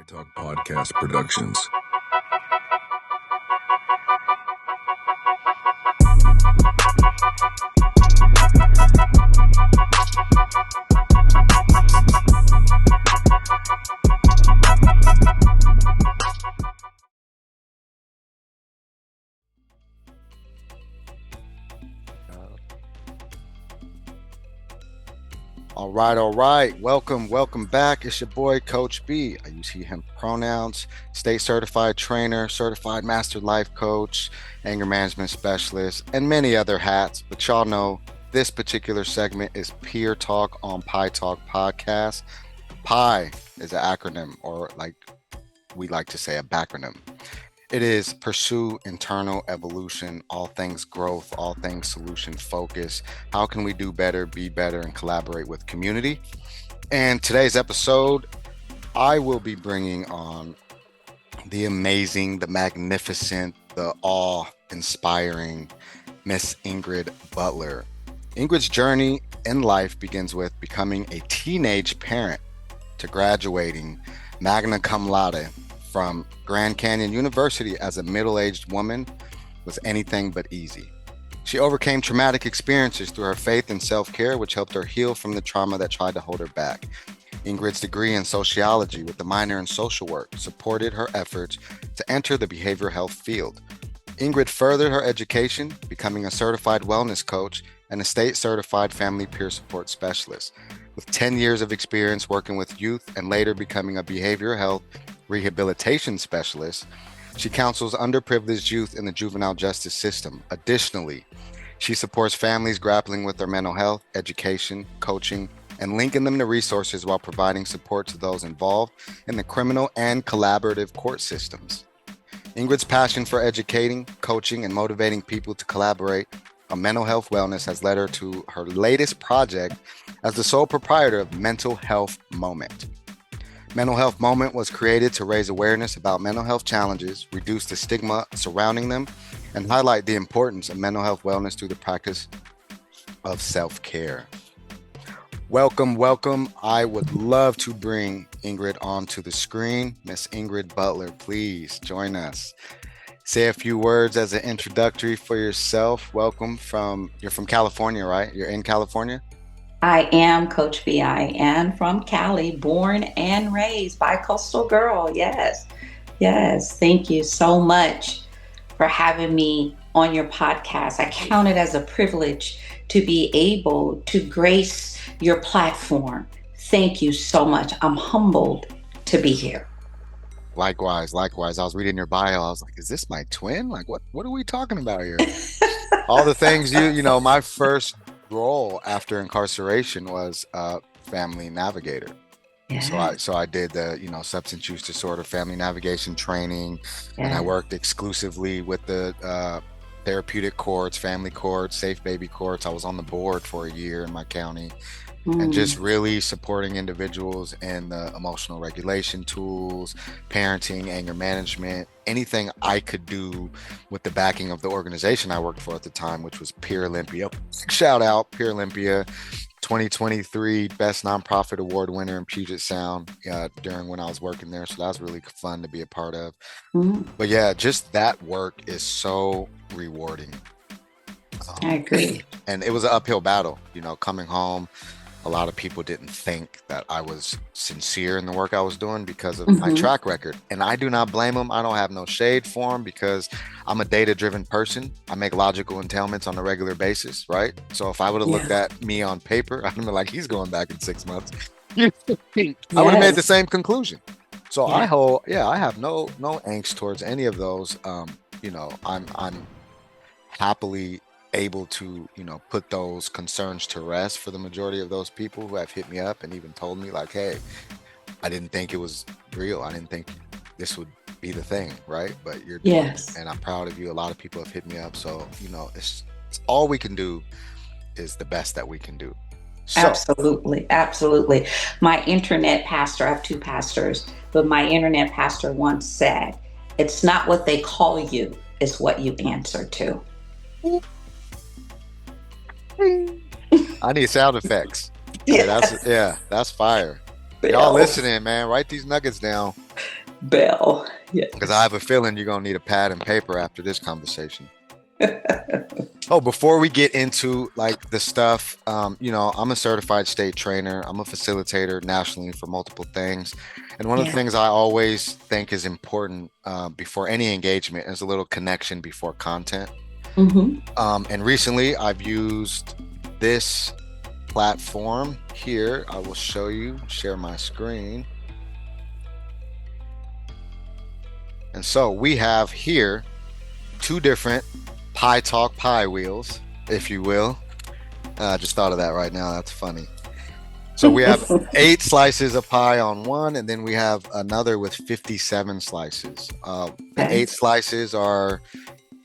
Talk Podcast Productions. All right. Welcome back. It's your boy, Coach B. I use he, him pronouns, state certified trainer, certified master life coach, anger management specialist, and many other hats. But y'all know this particular segment is Peer Talk on Pi Talk Podcast. Pi is an acronym, or like we like to say, a backronym. It is pursue internal evolution, all things growth, all things solution focus. How can we do better, be better, and collaborate with community? And today's episode, I will be bringing on the amazing, the magnificent, the awe-inspiring Miss Ingrid Butler. Ingrid's journey in life begins with becoming a teenage parent to graduating magna cum laude from Grand Canyon University as a middle-aged woman was anything but easy. She overcame traumatic experiences through her faith and self-care, which helped her heal from the trauma that tried to hold her back. Ingrid's degree in sociology with a minor in social work supported her efforts to enter the behavioral health field. Ingrid furthered her education, becoming a certified wellness coach and a state-certified family peer support specialist. With 10 years of experience working with youth and later becoming a behavioral health rehabilitation specialist, she counsels underprivileged youth in the juvenile justice system. Additionally, she supports families grappling with their mental health, education, coaching, and linking them to resources while providing support to those involved in the criminal and collaborative court systems. Ingrid's passion for educating, coaching, and motivating people to collaborate on mental health wellness has led her to her latest project as the sole proprietor of Mental Health Moment. Mental Health Moment was created to raise awareness about mental health challenges, reduce the stigma surrounding them, and highlight the importance of mental health wellness through the practice of self-care. Welcome. I would love to bring Ingrid onto the screen. Miss Ingrid Butler, please join us. Say a few words as an introductory for yourself. You're from California, right? You're in California? I am Coach B. I am from Cali, born and raised, bi-coastal girl. Yes. Thank you so much for having me on your podcast. I count it as a privilege to be able to grace your platform. Thank you so much. I'm humbled to be here. Likewise. I was reading your bio. I was like, is this my twin? Like, what are we talking about here? All the things my first role after incarceration was family navigator. Yeah. So I did the substance use disorder family navigation training, and I worked exclusively with the therapeutic courts, family courts, safe baby courts. I was on the board for a year in my county, and just really supporting individuals in the emotional regulation tools, parenting, anger management, anything I could do with the backing of the organization I worked for at the time, which was Peer Olympia. Shout out Peer Olympia, 2023 Best Nonprofit Award winner in Puget Sound during when I was working there. So that was really fun to be a part of. But yeah, just that work is so rewarding. I agree. And it was an uphill battle, coming home. A lot of people didn't think that I was sincere in the work I was doing because of my track record. And I do not blame them. I don't have no shade for them because I'm a data-driven person. I make logical entailments on a regular basis, right? So if I would have looked at me on paper, I'd have been like, he's going back in 6 months. I would have made the same conclusion. So I have no angst towards any of those. I'm happily able to put those concerns to rest for the majority of those people who have hit me up and even told me like, hey, I didn't think it was real. I didn't think this would be the thing, right? But you're doing it, and I'm proud of you. A lot of people have hit me up, so it's all we can do is the best that we can do. So, absolutely. My internet pastor, I have two pastors, but my internet pastor once said, it's not what they call you, it's what you answer to. I need sound effects. That's fire. Y'all listening, man, write these nuggets down. Bell. Yes. Because I have a feeling you're going to need a pad and paper after this conversation. Oh, before we get into like the stuff, I'm a certified state trainer. I'm a facilitator nationally for multiple things. And one of the things I always think is important before any engagement is a little connection before content. And recently I've used this platform here. I will show you, share my screen. And so we have here 2 different pie talk pie wheels, if you will. Just thought of that right now. That's funny. So we have 8 slices of pie on one, and then we have another with 57 slices. The 8 slices are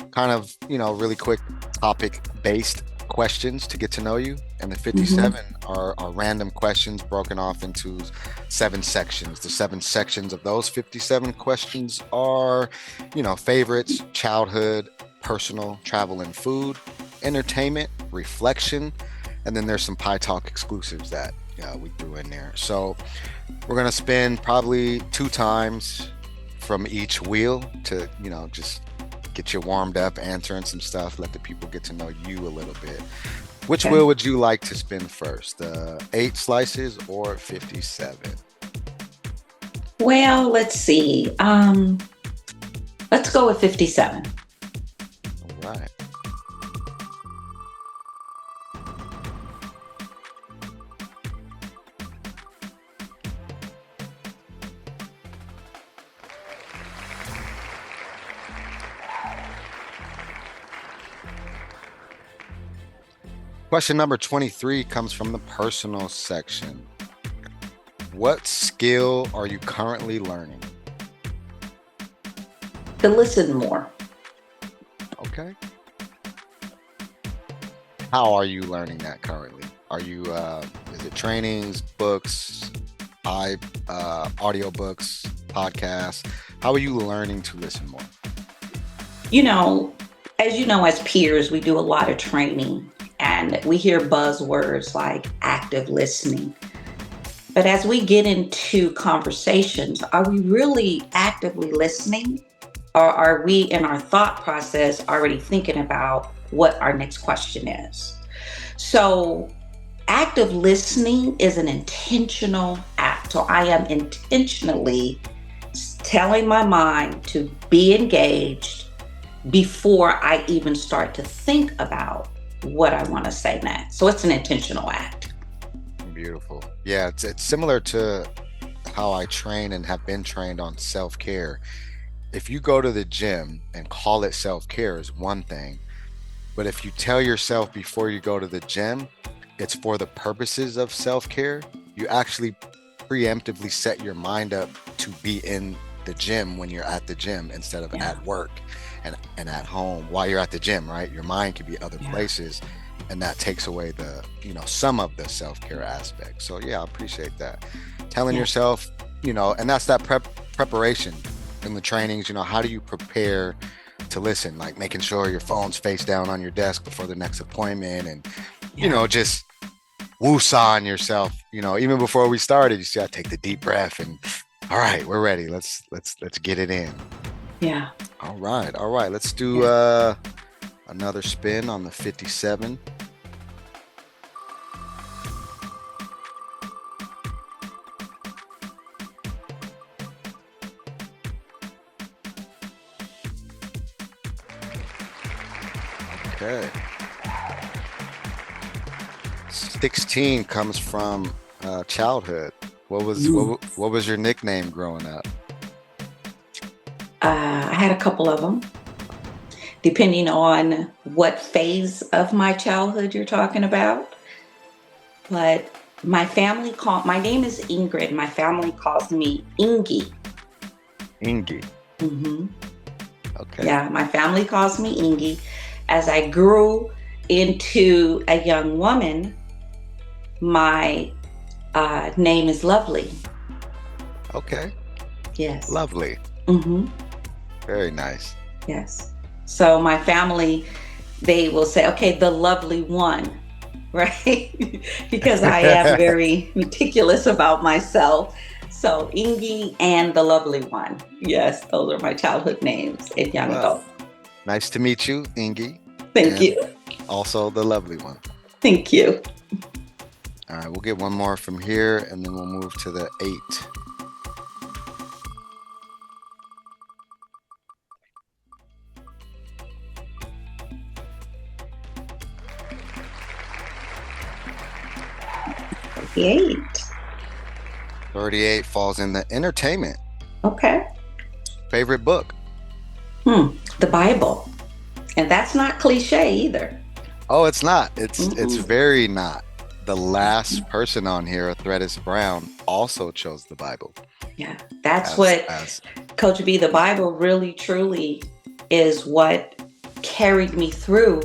kind of, really quick topic based questions to get to know you. And the 57 are random questions broken off into 7 sections. The 7 sections of those 57 questions are, favorites, childhood, personal, travel and food, entertainment, reflection, and then there's some Pie Talk exclusives that we threw in there. So we're going to spend probably 2 times from each wheel to, just get you warmed up, answering some stuff, let the people get to know you a little bit. Which wheel would you like to spin first? 8 slices or 57? Well, let's see. Let's go with 57. All right. Question number 23 comes from the personal section. What skill are you currently learning? To listen more. Okay. How are you learning that currently? Are you, is it trainings, books, audiobooks, podcasts? How are you learning to listen more? As peers, we do a lot of training. And we hear buzzwords like active listening. But as we get into conversations, are we really actively listening? Or are we in our thought process already thinking about what our next question is? So active listening is an intentional act. So I am intentionally telling my mind to be engaged before I even start to think about what I want to say next. So it's an intentional act. Beautiful. Yeah, it's similar to how I train and have been trained on self-care. If you go to the gym and call it self-care is one thing, but if you tell yourself before you go to the gym, it's for the purposes of self-care, you actually preemptively set your mind up to be in the gym when you're at the gym instead of at work and at home while you're at the gym, right? Your mind could be other places, and that takes away the, some of the self-care aspect. So I appreciate that. Telling yourself, and that's that preparation in the trainings, how do you prepare to listen? Like making sure your phone's face down on your desk before the next appointment and, just woo-sawing yourself, even before we started, you see, I take the deep breath and all right, we're ready. Let's get it in. Yeah. All right. Let's do another spin on the 57. Okay. 16 comes from childhood. What was your nickname growing up? I had a couple of them, depending on what phase of my childhood you're talking about. But my name is Ingrid. My family calls me Ingy. Ingy. Mm-hmm. Okay. Yeah, my family calls me Ingy. As I grew into a young woman, my name is Lovely. Okay. Yes. Lovely. Mm-hmm. Very nice. Yes. So my family, they will say, okay, the lovely one, right? Because I am very meticulous about myself. So Ingy and the lovely one. Yes, those are my childhood names in young Well, adult. nice to meet you, Ingy. Thank and you. Also the lovely one. Thank you. All right, we'll get one more from here, and then we'll move to the 8. The 8. 38 falls in the entertainment. Okay. Favorite book? The Bible. And that's not cliche either. Oh, it's not. It's very not. The last person on here, Threadis Brown, also chose the Bible. Yeah, that's Coach B, the Bible really, truly is what carried me through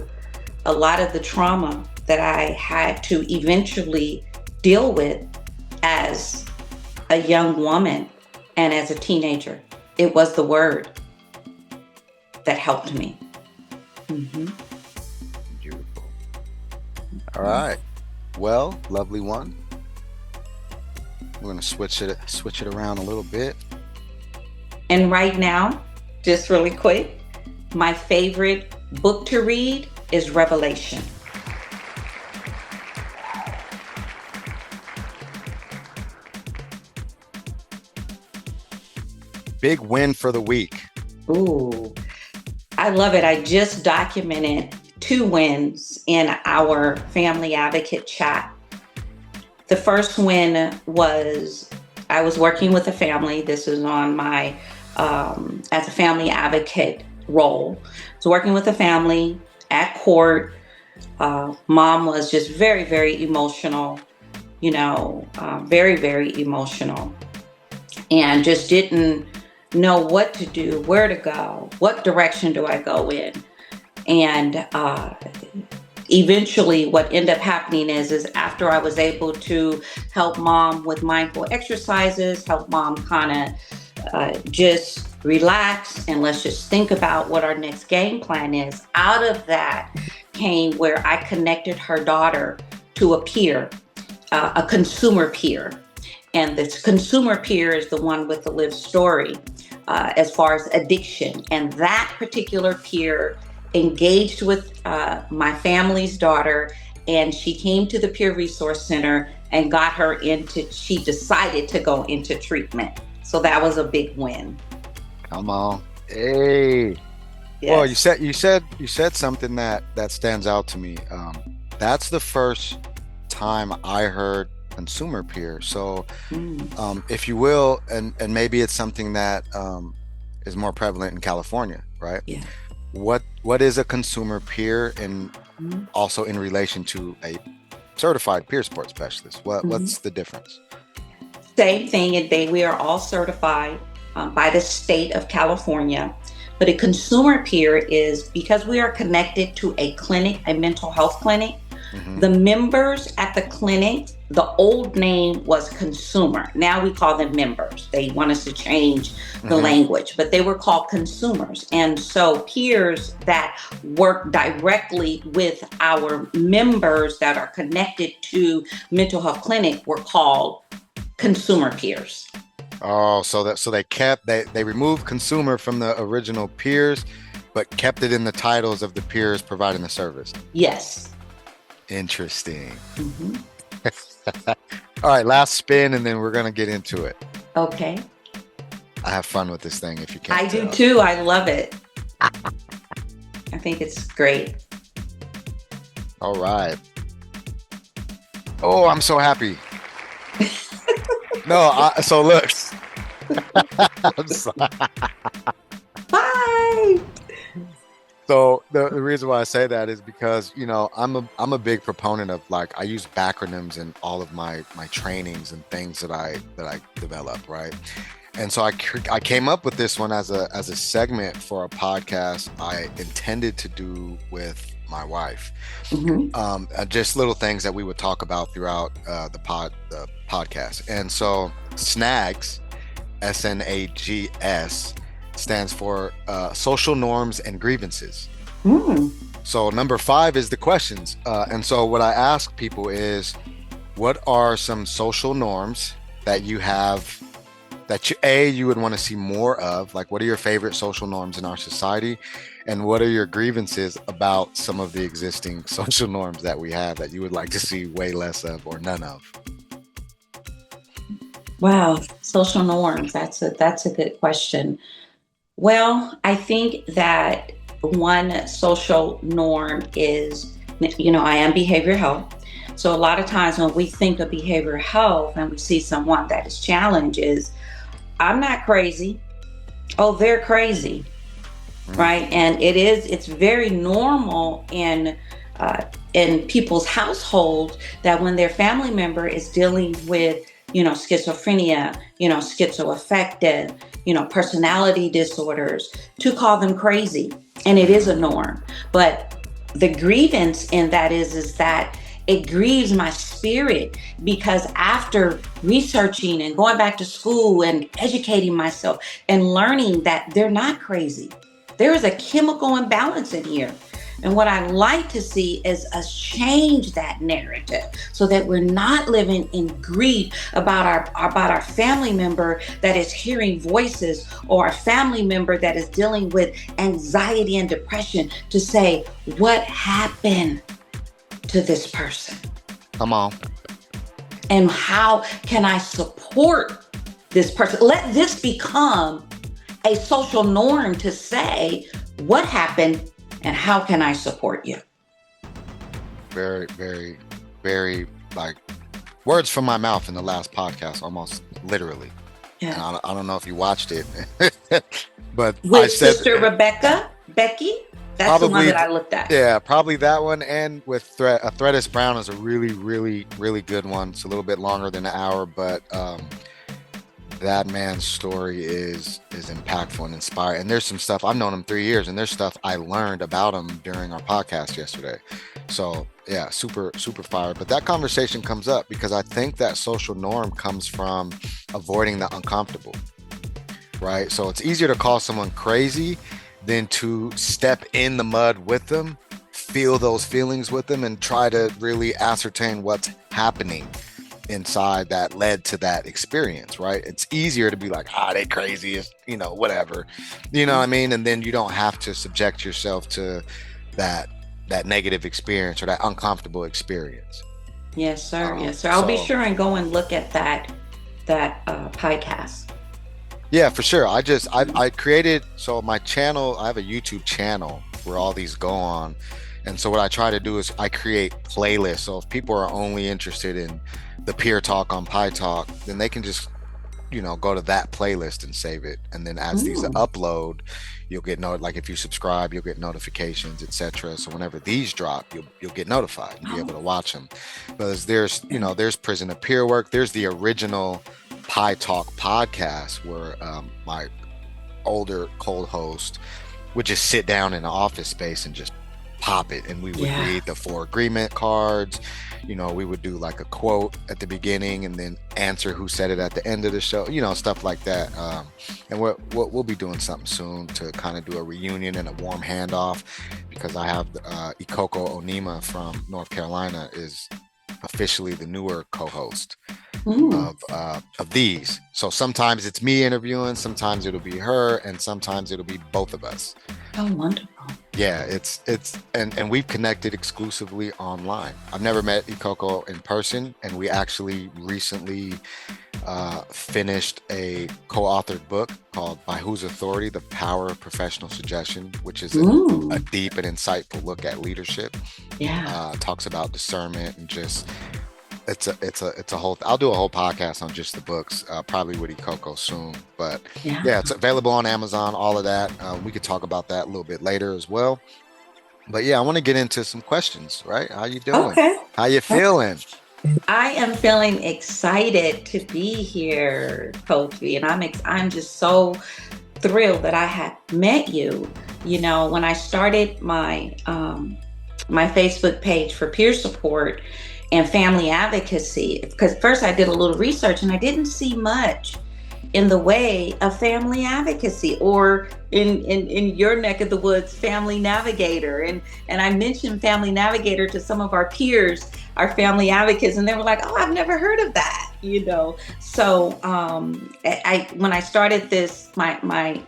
a lot of the trauma that I had to eventually deal with as a young woman and as a teenager. It was the word that helped me. Mm-hmm. Beautiful. All right. Well, lovely one. We're going to switch it around a little bit. And right now, just really quick, my favorite book to read is Revelation. Big win for the week. Ooh, I love it. I just documented 2 wins in our family advocate chat. The first win was I was working with a family. This is on my as a family advocate role. So working with a family at court. Mom was just very, very emotional, very, very emotional, and just didn't know what to do, where to go, what direction do I go in. And eventually what ended up happening is after I was able to help mom with mindful exercises, help mom kind of just relax and let's just think about what our next game plan is. Out of that came where I connected her daughter to a peer, a consumer peer. And this consumer peer is the one with the lived story as far as addiction. And that particular peer engaged with my family's daughter, and she came to the Peer Resource Center and got her she decided to go into treatment. So that was a big win. Come on. Hey. Yes. Well, you said something that stands out to me. That's the first time I heard consumer peer. So if you will, and maybe it's something that is more prevalent in California, right? Yeah. What is a consumer peer, and also in relation to a certified peer support specialist? What's the difference? Same thing. We are all certified by the state of California. But a consumer peer is because we are connected to a clinic, a mental health clinic. The members at the clinic, the old name was consumer. Now we call them members. They want us to change the language, but they were called consumers. And so peers that work directly with our members that are connected to mental health clinic were called consumer peers. Oh, so they removed consumer from the original peers, but kept it in the titles of the peers providing the service. Yes. Interesting. All right, last spin, and then we're gonna get into it. Okay. I have fun with this thing, if you can't I tell. do too. I love it. I think it's great. All right. Oh, I'm so happy. So look. I'm sorry. Bye. So the reason why I say that is because, I'm a big proponent of, I use acronyms in all of my trainings and things that I develop, right? And so I came up with this one as a segment for a podcast I intended to do with my wife. Just little things that we would talk about throughout the podcast. And so SNAGS, SNAGS, stands for social norms and grievances. So number 5 is the questions. And so what I ask people is, what are some social norms that you have that you would want to see more of? Like, what are your favorite social norms in our society? And what are your grievances about some of the existing social norms that we have that you would like to see way less of or none of? Wow, social norms. That's a good question. Well, I think that one social norm is, I am behavioral health. So a lot of times when we think of behavioral health and we see someone that is challenged, is I'm not crazy. Oh, they're crazy, right? And it's very normal in people's households that when their family member is dealing with, schizophrenia, schizoaffective, personality disorders, to call them crazy. And it is a norm. But the grievance in that is that it grieves my spirit, because after researching and going back to school and educating myself and learning that they're not crazy, there is a chemical imbalance in here. And what I like to see is us change that narrative so that we're not living in grief about our family member that is hearing voices, or a family member that is dealing with anxiety and depression, to say, what happened to this person? Come on. And how can I support this person? Let this become a social norm to say, what happened and how can I support you? Very, very, very, like, words from my mouth in the last podcast, almost literally. Yeah. And I don't know if you watched it, but with I said, Sister Becky. That's probably the one that I looked at. Yeah, probably that one. And with Threadis Brown is a really, really, really good one. It's a little bit longer than an hour, but that man's story is impactful and inspiring. And there's some stuff, I've known him 3 years, and there's stuff I learned about him during our podcast yesterday. So yeah, super, super fire. But that conversation comes up because I think that social norm comes from avoiding the uncomfortable, right? So it's easier to call someone crazy than to step in the mud with them, feel those feelings with them, and try to really ascertain what's happening inside that led to that experience, right? It's easier to be like, they crazy, whatever, what I mean? And then you don't have to subject yourself to that negative experience or that uncomfortable experience. Yes, sir. Yes, sir. I'll be sure and go and look at that podcast. Yeah, for sure. I created, so my channel, I have a YouTube channel where all these go on. And so what I try to do is I create playlists. So if people are only interested in the peer talk on Pi Talk, then they can just, go to that playlist and save it. And then as these upload, you'll get like if you subscribe, you'll get notifications, etc. So whenever these drop, you'll get notified and be able to watch them. But there's Prison of Peer Work. There's the original Pi Talk podcast where my older co-host would just sit down in an office space and just pop it, and we would read the 4 agreement cards. We would do like a quote at the beginning and then answer who said it at the end of the show, stuff like that. And we'll be doing something soon to kind of do a reunion and a warm handoff, because I have Ikoko Onima from North Carolina is officially the newer co-host of these. So sometimes it's me interviewing, sometimes it'll be her, and sometimes it'll be both of us. Oh, wonderful. Yeah, it's and we've connected exclusively online. I've never met Ikoko in person, and we actually recently finished a co-authored book called By Whose Authority? The Power of Professional Suggestion, which is a deep and insightful look at leadership. Yeah. Talks about discernment and just it's a whole I'll do a whole podcast on just the books, probably with Ikoko soon. But yeah, it's available on Amazon, all of that. We could talk about that a little bit later as well. But yeah, I want to get into some questions, right? How you doing? Okay. How you feeling? I am feeling excited to be here, Coach B, and I'm just so thrilled that I had met you. When I started my my Facebook page for peer support and family advocacy, because first I did a little research and I didn't see much in the way of family advocacy, or in your neck of the woods, Family Navigator. And I mentioned Family Navigator to some of our peers our family advocates, and they were like, oh, I've never heard of that, So when I started this, my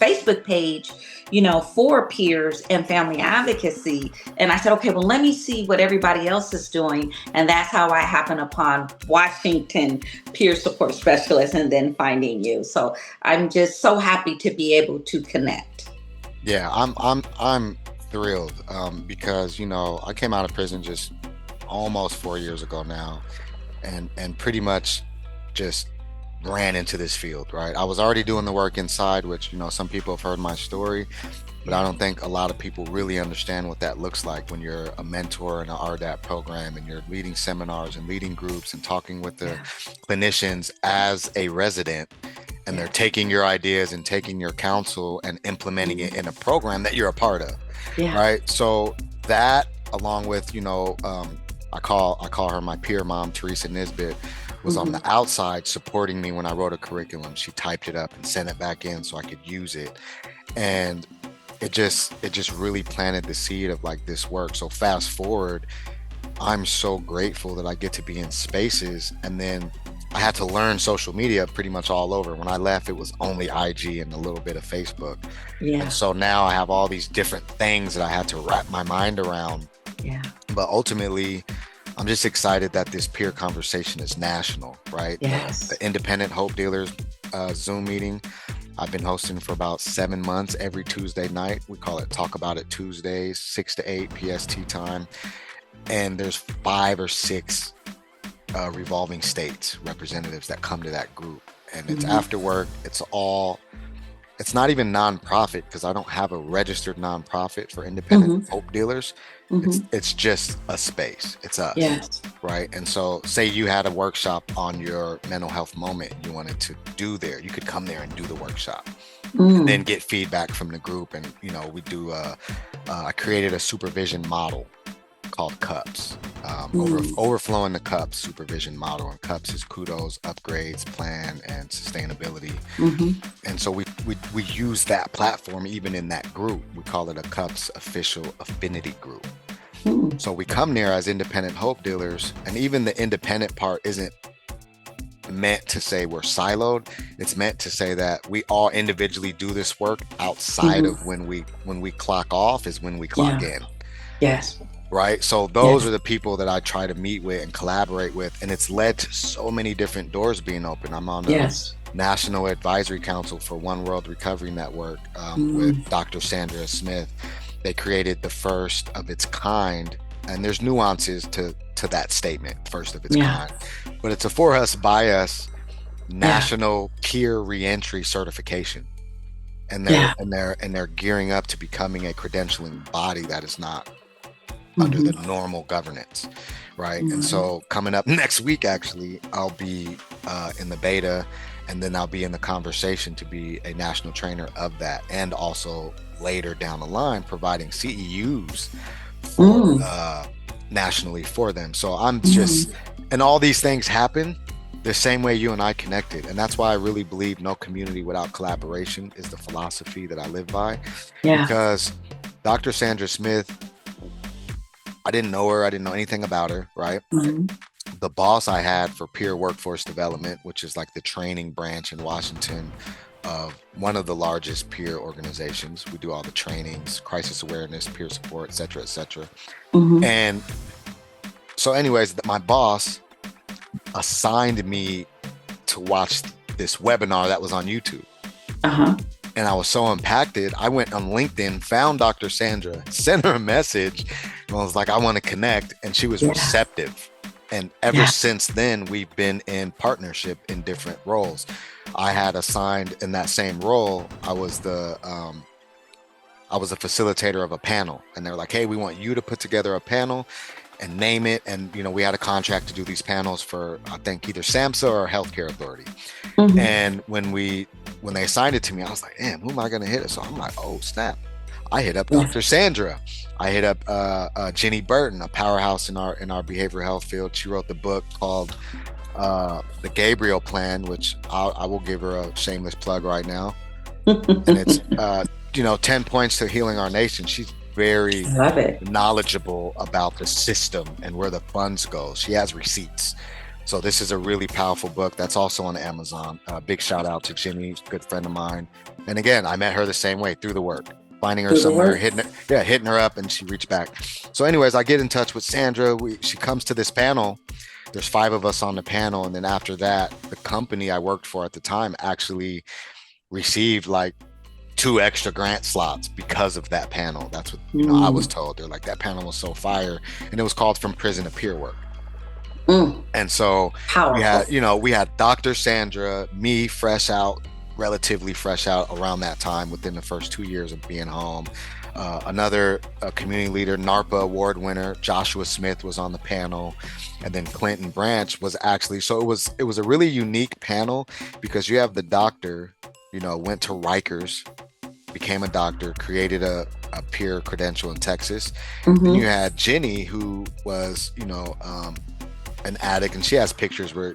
Facebook page, for peers and family advocacy, and I said, okay, well, let me see what everybody else is doing. And that's how I happened upon Washington Peer Support Specialist and then finding you. So I'm just so happy to be able to connect. Yeah, I'm thrilled because I came out of prison just almost 4 years ago now, and pretty much just ran into this field, right? I was already doing the work inside, which some people have heard my story, but I don't think a lot of people really understand what that looks like when you're a mentor in an RDAP program and you're leading seminars and leading groups and talking with the clinicians as a resident, and they're taking your ideas and taking your counsel and implementing it in a program that you're a part of, right? So that, along with I call her my peer mom, Teresa Nisbet, was on the outside supporting me when I wrote a curriculum. She typed it up and sent it back in so I could use it, and it just really planted the seed of like this work. So fast forward, I'm so grateful that I get to be in spaces, and then I had to learn social media pretty much all over. When I left, it was only IG and a little bit of Facebook. And so now I have all these different things that I had to wrap my mind around. But ultimately, I'm just excited that this peer conversation is national, right? The Independent Hope Dealers Zoom meeting, I've been hosting for about 7 months every Tuesday night. We call it Talk About It Tuesdays, 6 to 8 PST time. And there's 5 or 6 revolving states representatives that come to that group. And it's after work. It's not even nonprofit, because I don't have a registered nonprofit for independent hope dealers. It's just a space. It's us, right? And so say you had a workshop on your mental health moment you wanted to do there, you could come there and do the workshop and then get feedback from the group. And we do I created a supervision model called CUPS, overflowing the CUPS supervision model. And CUPS is kudos, upgrades, plan, and sustainability. And so we use that platform even in that group. We call it a CUPS official affinity group. So we come there as independent hope dealers, and even the independent part isn't meant to say we're siloed. It's meant to say that we all individually do this work outside of when we clock off is when we clock in. Right. So those are the people that I try to meet with and collaborate with. And it's led to so many different doors being open. I'm on the National Advisory Council for One World Recovery Network with Dr. Sandra Smith. They created the first of its kind. And there's nuances to that statement, first of its kind. But it's a for us, by us national peer reentry certification. And they're gearing up to becoming a credentialing body that is not under the normal governance, right? And so coming up next week, actually, I'll be in the beta, and then I'll be in the conversation to be a national trainer of that, and also later down the line providing CEUs for, nationally for them. So I'm just, and all these things happen the same way you and I connected. And that's why I really believe no community without collaboration is the philosophy that I live by. Because Dr. Sandra Smith, I didn't know her. I didn't know anything about her, right? The boss I had for peer workforce development, which is like the training branch in Washington of one of the largest peer organizations. We do all the trainings, crisis awareness, peer support, et cetera, et cetera. And so anyways, my boss assigned me to watch this webinar that was on YouTube. And I was so impacted, I went on LinkedIn, found Dr. Sandra, sent her a message, and I was like, I want to connect. And she was receptive. And ever since then, we've been in partnership in different roles. I had assigned in that same role, I was a facilitator of a panel. And they're like, hey, we want you to put together a panel and name it. And, we had a contract to do these panels for, I think, either SAMHSA or Healthcare Authority. And when they assigned it to me, I was like, damn, who am I going to hit it? So I'm like, oh, snap. I hit up Dr. Sandra. I hit up Jenny Burton, a powerhouse in our behavioral health field. She wrote the book called The Gabriel Plan, which I will give her a shameless plug right now. And it's, 10 points to healing our nation. She's very I love it. knowledgeable about the system and where the funds go. She has receipts. So this is a really powerful book that's also on Amazon. Big shout out to Jimmy, good friend of mine. And again, I met her the same way, through the work, finding her Through the somewhere, work. hitting her up, and she reached back. So anyways, I get in touch with Sandra. She comes to this panel. There's 5 of us on the panel. And then after that, the company I worked for at the time actually received like 2 extra grant slots because of that panel. That's what, I was told. They're like, that panel was so fire. And it was called From Prison to Peer Work. And so we had Dr. Sandra, me relatively fresh out around that time, within the first 2 years of being home. Another community leader, NARPA award winner, Joshua Smith, was on the panel. And then Clinton Branch was actually, so it was a really unique panel, because you have the doctor, went to Rikers, became a doctor, created a peer credential in Texas. And you had Jenny, who was, an addict, and she has pictures where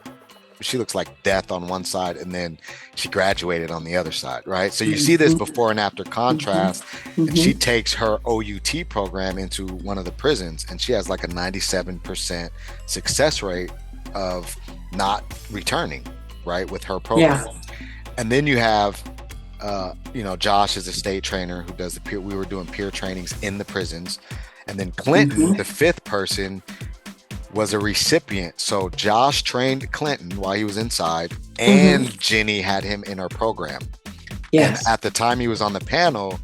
she looks like death on one side, and then she graduated on the other side, right? So you see this before and after contrast. And she takes her OUT program into one of the prisons, and she has like a 97% success rate of not returning, right, with her program. And then you have Josh is a state trainer who does we were doing peer trainings in the prisons. And then Clinton, the 5th person, was a recipient. So Josh trained Clinton while he was inside, and Jenny had him in her program. And at the time he was on the panel,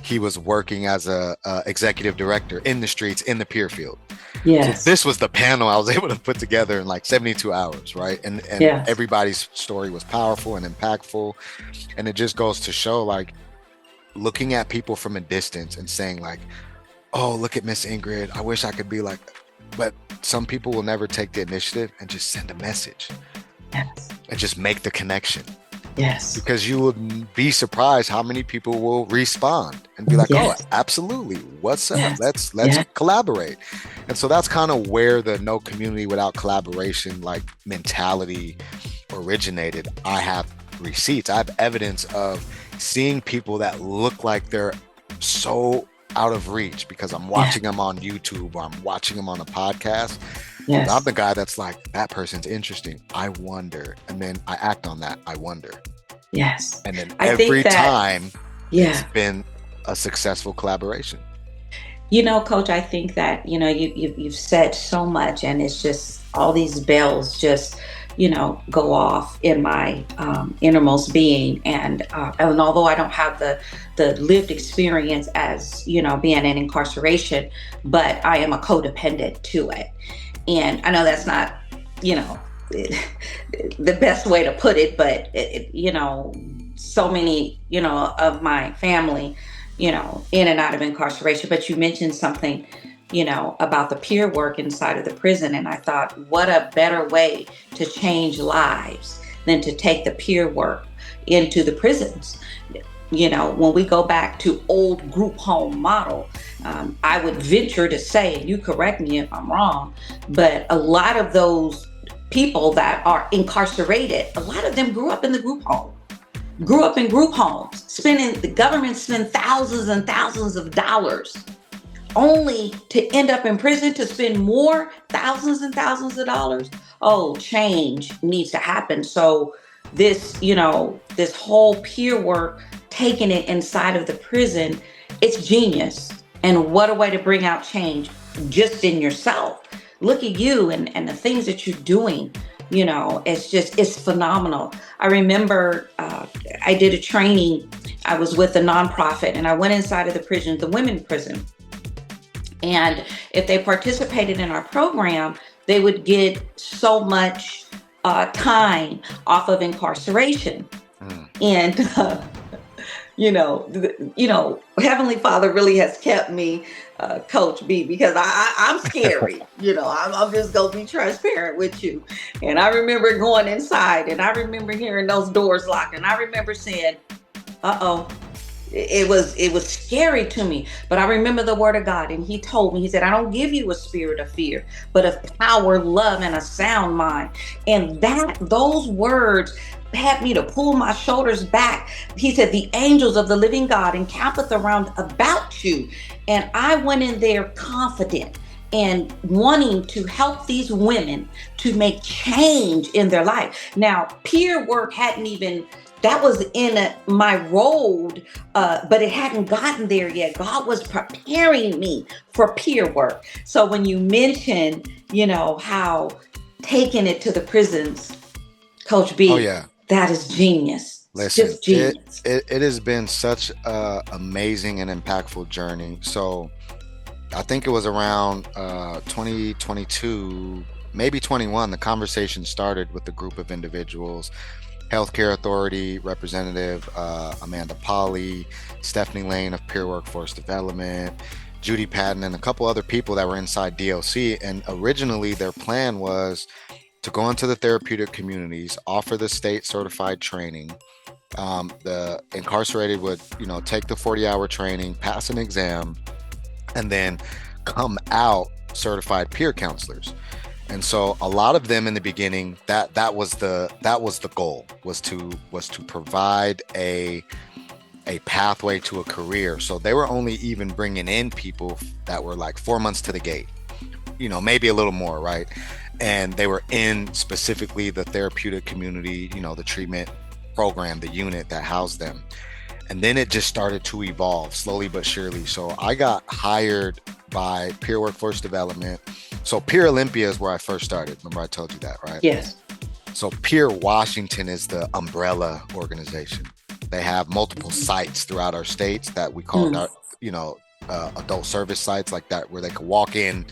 he was working as a executive director in the streets, in the peer field. So this was the panel I was able to put together in like 72 hours, right? And everybody's story was powerful and impactful. And it just goes to show, like, looking at people from a distance and saying like, oh, look at Miss Ingrid, I wish I could be like, but some people will never take the initiative and just send a message and just make the connection. Because you would be surprised how many people will respond and be like, oh, absolutely. What's up? Let's collaborate. And so that's kind of where the no community without collaboration like mentality originated. I have receipts. I have evidence of seeing people that look like they're so out of reach because I'm watching them on YouTube or I'm watching them on a podcast. I'm the guy that's like, that person's interesting. I wonder. And then I act on that. I wonder. And then every time it's been a successful collaboration. Coach, I think that, you've said so much, and it's just all these bells just, go off in my innermost being. And although I don't have the lived experience as, being in incarceration, but I am a codependent to it. And I know that's not, the best way to put it, but, so many, of my family, in and out of incarceration. But you mentioned something, about the peer work inside of the prison. And I thought, what a better way to change lives than to take the peer work into the prisons. When we go back to old group home model, I would venture to say, and you correct me if I'm wrong, but a lot of those people that are incarcerated, a lot of them grew up in the group home. Grew up in group homes, the government spend thousands and thousands of dollars only to end up in prison to spend more thousands and thousands of dollars. Oh, change needs to happen. So this, this whole peer work, taking it inside of the prison, it's genius. And what a way to bring out change just in yourself. Look at you and the things that you're doing. It's phenomenal. I remember I did a training. I was with a nonprofit and I went inside of the prison, the women's prison. And if they participated in our program, they would get so much time off of incarceration. And, Heavenly Father really has kept me, Coach B, because I'm scary. I'm just going to be transparent with you. And I remember going inside and I remember hearing those doors lock. And I remember saying, uh-oh, it was scary to me. But I remember the word of God, and he told me, he said, I don't give you a spirit of fear, but of power, love, and a sound mind. And those words had me to pull my shoulders back. He said, the angels of the living God encampeth around about you. And I went in there confident and wanting to help these women to make change in their life. Now, peer work hadn't even, that was in my road, but it hadn't gotten there yet. God was preparing me for peer work. So when you mention, how taking it to the prisons, Coach Oh B, yeah. that is genius. It's Listen, just genius. it has been such a amazing and impactful journey. So I think it was around 2022, maybe 21. The conversation started with a group of individuals: Healthcare Authority Representative Amanda Polly, Stephanie Lane of Peer Workforce Development, Judy Patton, and a couple other people that were inside DLC. And originally, their plan was to go into the therapeutic communities, offer the state certified training. The incarcerated would, take the 40-hour training, pass an exam, and then come out certified peer counselors. And so a lot of them in the beginning, that was the goal, was to provide a pathway to a career. So they were only even bringing in people that were like 4 months to the gate, maybe a little more, right? And they were in specifically the therapeutic community, the treatment program, the unit that housed them. And then it just started to evolve slowly but surely. So I got hired by Peer Workforce Development. So Peer Olympia is where I first started. Remember I told you that, right? Yes. So Peer Washington is the umbrella organization. They have multiple sites throughout our states that we call, adult service sites like that, where they can walk in,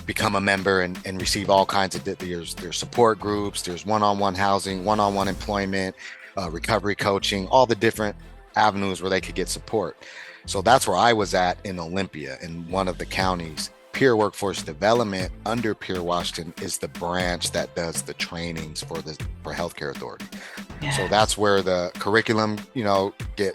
become a member, and receive all kinds of, there's support groups, there's one-on-one housing, one-on-one employment, recovery coaching, all the different avenues where they could get support. So that's where I was at in Olympia, in one of the counties. Peer Workforce Development under Peer Washington is the branch that does the trainings for Healthcare Authority. Yeah. So that's where the curriculum,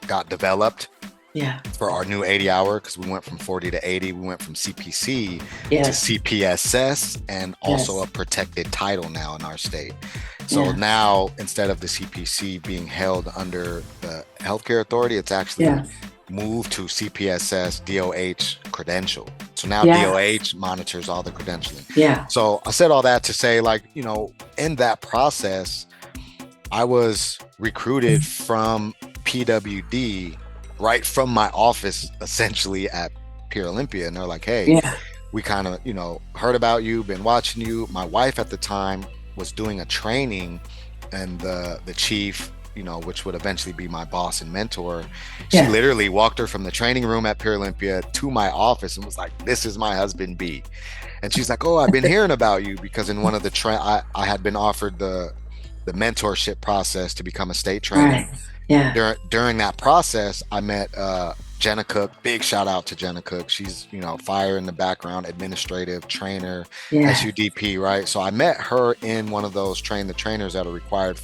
got developed. Yeah. For our new 80-hour, because we went from 40 to 80, we went from CPC to CPSS, and also a protected title now in our state. So now, instead of the CPC being held under the Healthcare Authority, it's actually moved to CPSS DOH credential. So now DOH monitors all the credentialing. Yeah. So I said all that to say, in that process, I was recruited from PWD, right from my office, essentially, at Peer Olympia. And they're like, hey, we kind of, heard about you, been watching you. My wife at the time was doing a training, and the chief, which would eventually be my boss and mentor, she literally walked her from the training room at Peer Olympia to my office and was like, this is my husband B. And she's like, oh, I've been hearing about you, because in one of the I had been offered the mentorship process to become a state trainer. Right. Yeah. During that process, I met Jenna Cook. Big shout out to Jenna Cook. She's, fire in the background, administrative trainer, SUDP, right? So I met her in one of those train the trainers that are required,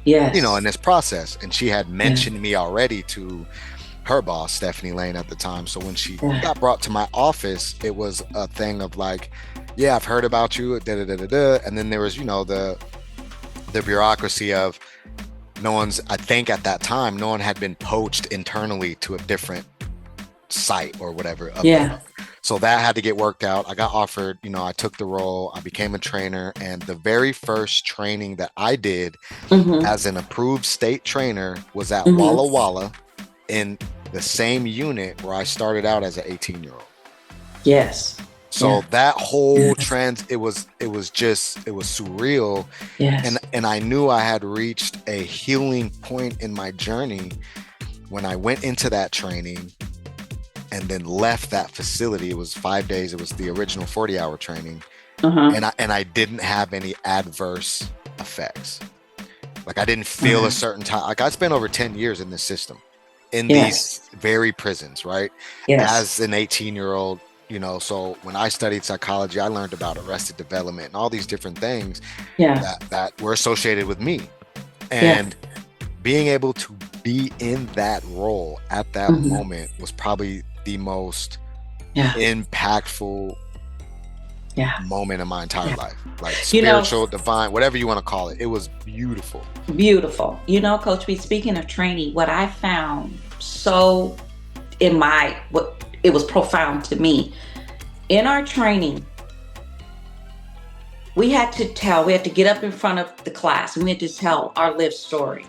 in this process. And she had mentioned me already to her boss, Stephanie Lane, at the time. So when she got brought to my office, it was a thing of like, yeah, I've heard about you, And then there was, the bureaucracy of, I think at that time, no one had been poached internally to a different site or whatever. So that had to get worked out. I got offered, I took the role, I became a trainer. And the very first training that I did as an approved state trainer was at Walla Walla, in the same unit where I started out as an 18-year-old. Yes. So that whole it was surreal. Yes. And I knew I had reached a healing point in my journey when I went into that training and then left that facility. It was 5 days. It was the original 40-hour training. And I didn't have any adverse effects. Like, I didn't feel a certain time. Like, I spent over 10 years in this system, in these very prisons, right? As an 18-year-old. So when I studied psychology, I learned about arrested development and all these different things that were associated with me. And being able to be in that role at that moment was probably the most impactful moment of my entire life. Like spiritual, divine, whatever you want to call it. It was beautiful. Beautiful. You know, Coach B, speaking of training, what I found so it was profound to me. In our training, we had to get up in front of the class and we had to tell our lived story.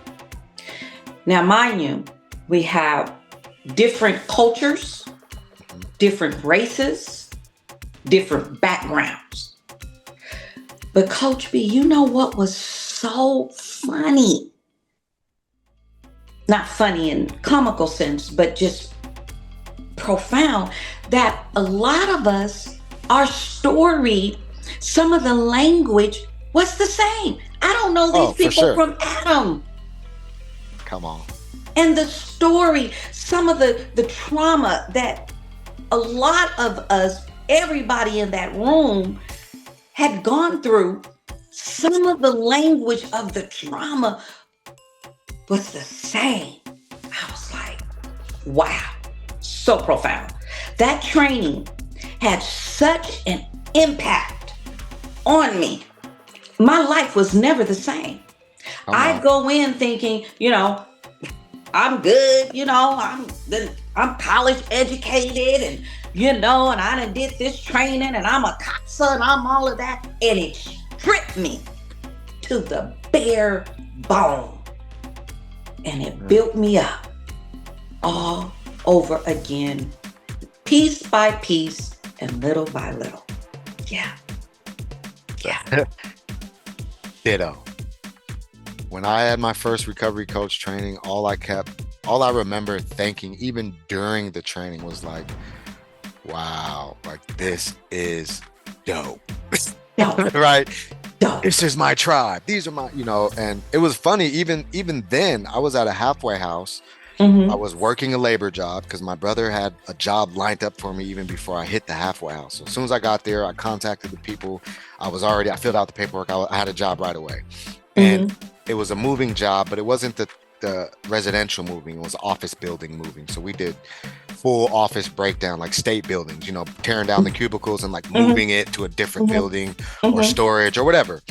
Now, mind you, we have different cultures, different races, different backgrounds. But Coach B, you know what was so funny? Not funny in comical sense, but just profound, that a lot of us, our story, some of the language was the same. I don't know these people from Adam. Come on. And the story, some of the trauma that a lot of us, everybody in that room had gone through, some of the language of the trauma was the same. I was like, wow, so profound. That training had such an impact on me. My life was never the same. I go in thinking, I'm good, I'm college educated and, and I done did this training and I'm a CASA and I'm all of that. And it stripped me to the bare bone. And it built me up all over again, piece by piece and little by little. Yeah. Ditto. When I had my first recovery coach training, all I remember thinking, even during the training, was like, wow, like this is dope. Right? Dope. This is my tribe. These are my, and it was funny, even then, I was at a halfway house. I was working a labor job because my brother had a job lined up for me even before I hit the halfway house. So as soon as I got there, I contacted the people. I filled out the paperwork. I had a job right away. And it was a moving job, but it wasn't the residential moving. It was office building moving. So we did full office breakdown, like state buildings, tearing down the cubicles and like moving it to a different building or storage or whatever.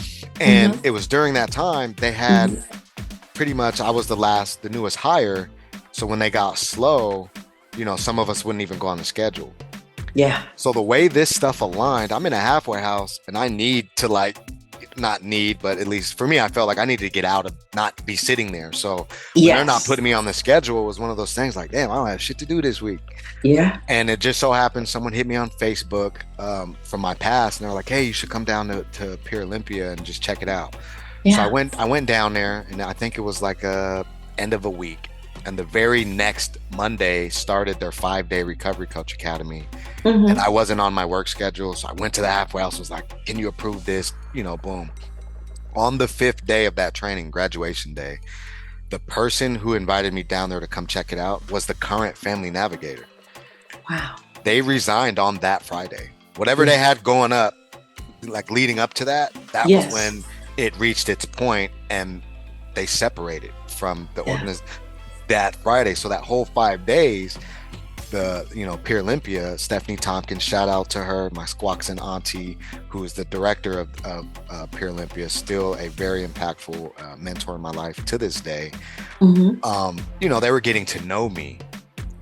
And it was during that time they had pretty much, I was the newest hire. So when they got slow, some of us wouldn't even go on the schedule. Yeah. So the way this stuff aligned, I'm in a halfway house and I need to but at least for me, I felt like I needed to get out and not be sitting there. So when they're not putting me on the schedule, it was one of those things like, damn, I don't have shit to do this week. Yeah. And it just so happened someone hit me on Facebook from my past and they're like, hey, you should come down to Pier Olympia and just check it out. Yeah. So I went down there and I think it was like end of a week. And the very next Monday started their 5-day recovery coach academy. And I wasn't on my work schedule. So I went to the halfway house, was like, can you approve this? Boom. On the 5th day of that training, graduation day, the person who invited me down there to come check it out was the current family navigator. Wow. They resigned on that Friday. Whatever they had going up, like leading up to that was when it reached its point and they separated from the organization that Friday. So that whole 5 days, the Pier Olympia, Stephanie Tompkins, shout out to her, my Squaxin auntie, who is the director of Pier Olympia, still a very impactful mentor in my life to this day. They were getting to know me.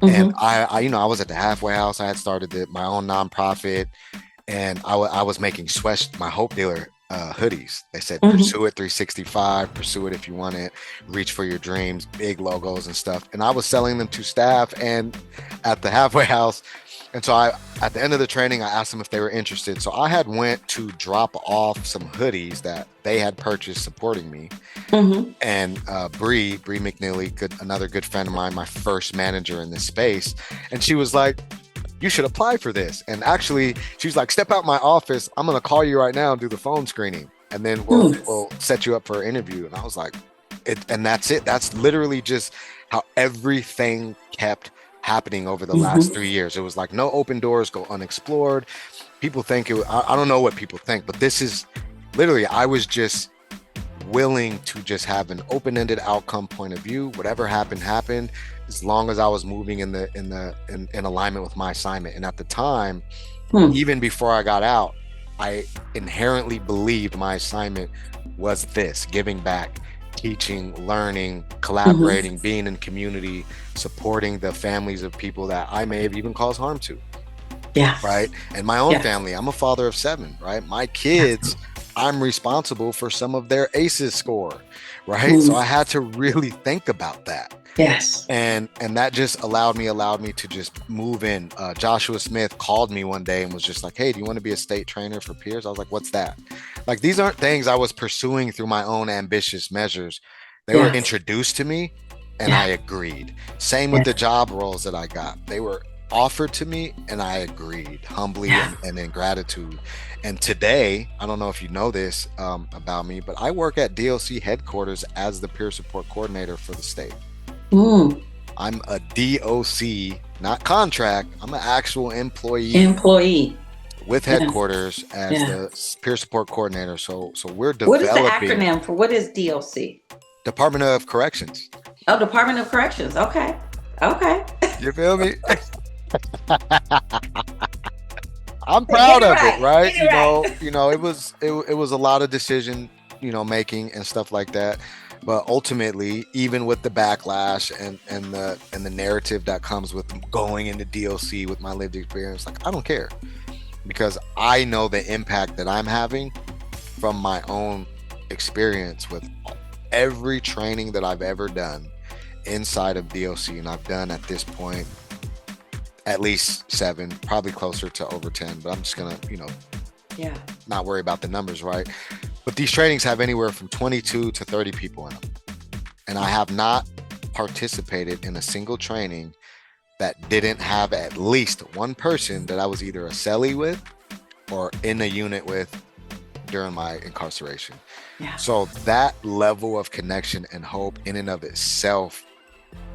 And I was at the halfway house. I had started my own nonprofit and I was making my Hope Dealer hoodies. They said pursue it 365, pursue it if you want it, reach for your dreams, big logos and stuff. And I was selling them to staff and at the halfway house. And so at the end of the training, I asked them if they were interested. So I had went to drop off some hoodies that they had purchased supporting me. And Bree McNeely, another good friend of mine, my first manager in this space. And she was like, you should apply for this. And actually, she was like, step out my office. I'm going to call you right now and do the phone screening. And then we'll set you up for an interview. And I was like, and that's it. That's literally just how everything kept happening over the last 3 years. It was like no open doors go unexplored. People think I don't know what people think, but this is literally, I was just willing to just have an open-ended outcome point of view. Whatever happened, as long as I was moving in alignment with my assignment. And at the time, even before I got out, I inherently believed my assignment was this: giving back, teaching, learning, collaborating, being in community, supporting the families of people that I may have even caused harm to. Yeah. Right. And my own family, I'm a father of 7, right? My kids, I'm responsible for some of their ACEs score, right? So I had to really think about that. Yes. And that just allowed me to just move in. Joshua Smith called me one day and was just like, hey, do you want to be a state trainer for peers? I was like, what's that? Like, these aren't things I was pursuing through my own ambitious measures. They were introduced to me and I agreed. Same with the job roles that I got. They were offered to me and I agreed humbly and in gratitude. And today, I don't know if you know this about me, but I work at DOC headquarters as the peer support coordinator for the state. I'm a DOC, not contract. I'm an actual employee with headquarters as the peer support coordinator. So we're developing. What is the acronym for what is DOC? Department of Corrections. Oh, Department of Corrections. Okay. You feel me? I'm proud of it, right? You know, it was a lot of decision, making and stuff like that. But ultimately, even with the backlash and the narrative that comes with going into DOC with my lived experience, like, I don't care, because I know the impact that I'm having from my own experience with every training that I've ever done inside of DOC. And I've done at this point at least 7, probably closer to over 10, but I'm just gonna, not worry about the numbers, right? But these trainings have anywhere from 22 to 30 people in them. And I have not participated in a single training that didn't have at least one person that I was either a cellie with or in a unit with during my incarceration. So that level of connection and hope in and of itself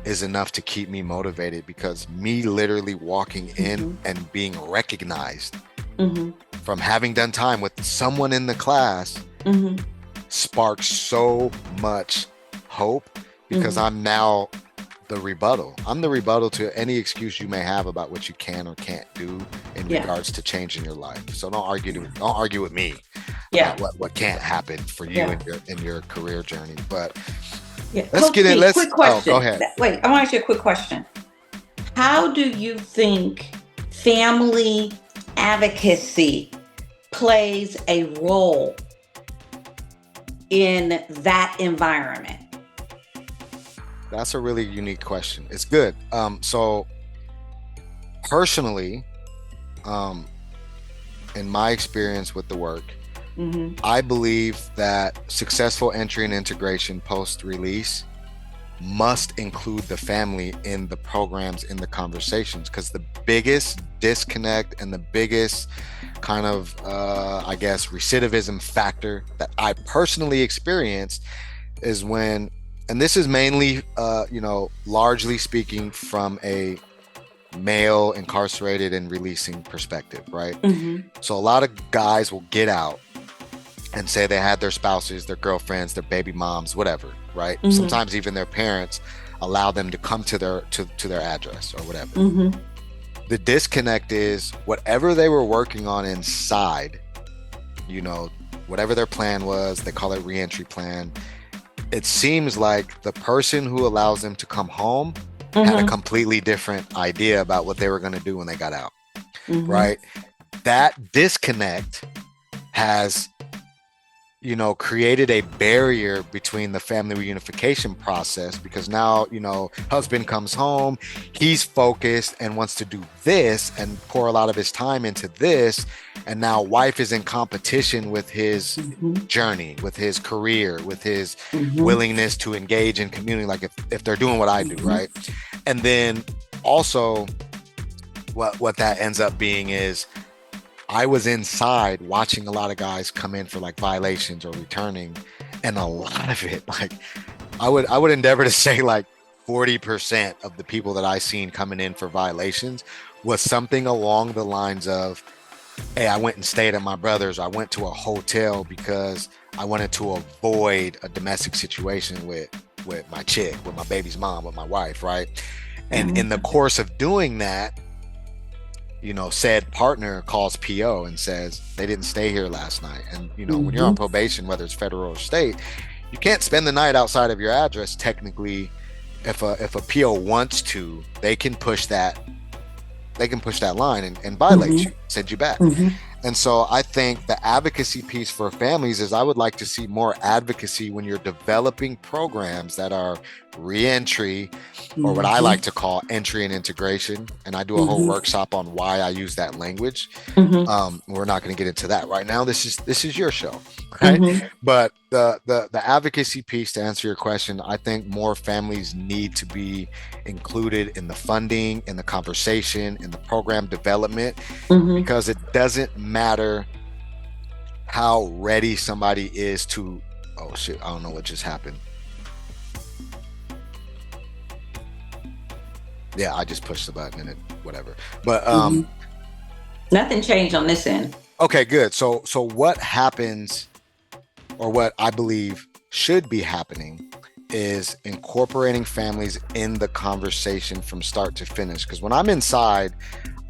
is enough to keep me motivated, because me literally walking in and being recognized from having done time with someone in the class sparks so much hope, because I'm now the rebuttal. I'm the rebuttal to any excuse you may have about what you can or can't do in regards to changing your life. So don't argue with me about what can't happen for you in your career journey. But let's get in. Quick question. Go ahead. Wait, I want to ask you a quick question. How do you think family advocacy plays a role in that environment? That's a really unique question. It's good. So personally, in my experience with the work, I believe that successful entry and integration post-release must include the family in the programs, in the conversations, because the biggest disconnect and the biggest kind of, recidivism factor that I personally experienced is when, and this is mainly, largely speaking from a male incarcerated and releasing perspective, right? So a lot of guys will get out and say they had their spouses, their girlfriends, their baby moms, whatever, right? Sometimes even their parents allow them to come to their address or whatever. The disconnect is whatever they were working on inside, whatever their plan was, they call it reentry plan. It seems like the person who allows them to come home had a completely different idea about what they were going to do when they got out, right? That disconnect has, created a barrier between the family reunification process, because now, husband comes home, he's focused and wants to do this and pour a lot of his time into this. And now wife is in competition with his journey, with his career, with his willingness to engage in community, like if they're doing what I do, right? And then also what that ends up being is, I was inside watching a lot of guys come in for like violations or returning, and a lot of it, like I would endeavor to say like 40% of the people that I seen coming in for violations was something along the lines of, hey, I went and stayed at my brother's. I went to a hotel because I wanted to avoid a domestic situation with my chick, with my baby's mom, with my wife, right? And in the course of doing that, said partner calls PO and says they didn't stay here last night. And when you're on probation, whether it's federal or state, you can't spend the night outside of your address. Technically, if a PO wants to, they can push that line and violate you, send you back. And so I think the advocacy piece for families is, I would like to see more advocacy when you're developing programs that are reentry, or what I like to call entry and integration. And I do a whole workshop on why I use that language. We're not going to get into that right now. This is your show, right? But the advocacy piece, to answer your question, I think more families need to be included in the funding, in the conversation, in the program development, because it doesn't matter how ready somebody is to, oh shit, I don't know what just happened. Yeah, I just pushed the button and it, whatever. But nothing changed on this end. Okay, good. So what happens, or what I believe should be happening, is incorporating families in the conversation from start to finish. Because when I'm inside,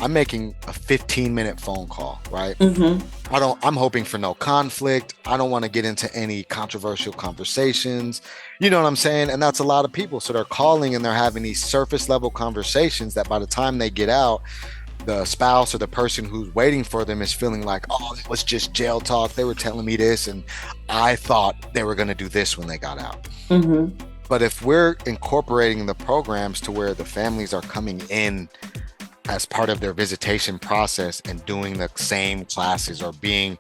I'm making a 15-minute phone call, right? I'm hoping for no conflict. I don't want to get into any controversial conversations. You know what I'm saying? And that's a lot of people. So they're calling and they're having these surface level conversations that by the time they get out, the spouse or the person who's waiting for them is feeling like, oh, it was just jail talk. They were telling me this, and I thought they were going to do this when they got out. But if we're incorporating the programs to where the families are coming in as part of their visitation process and doing the same classes, or being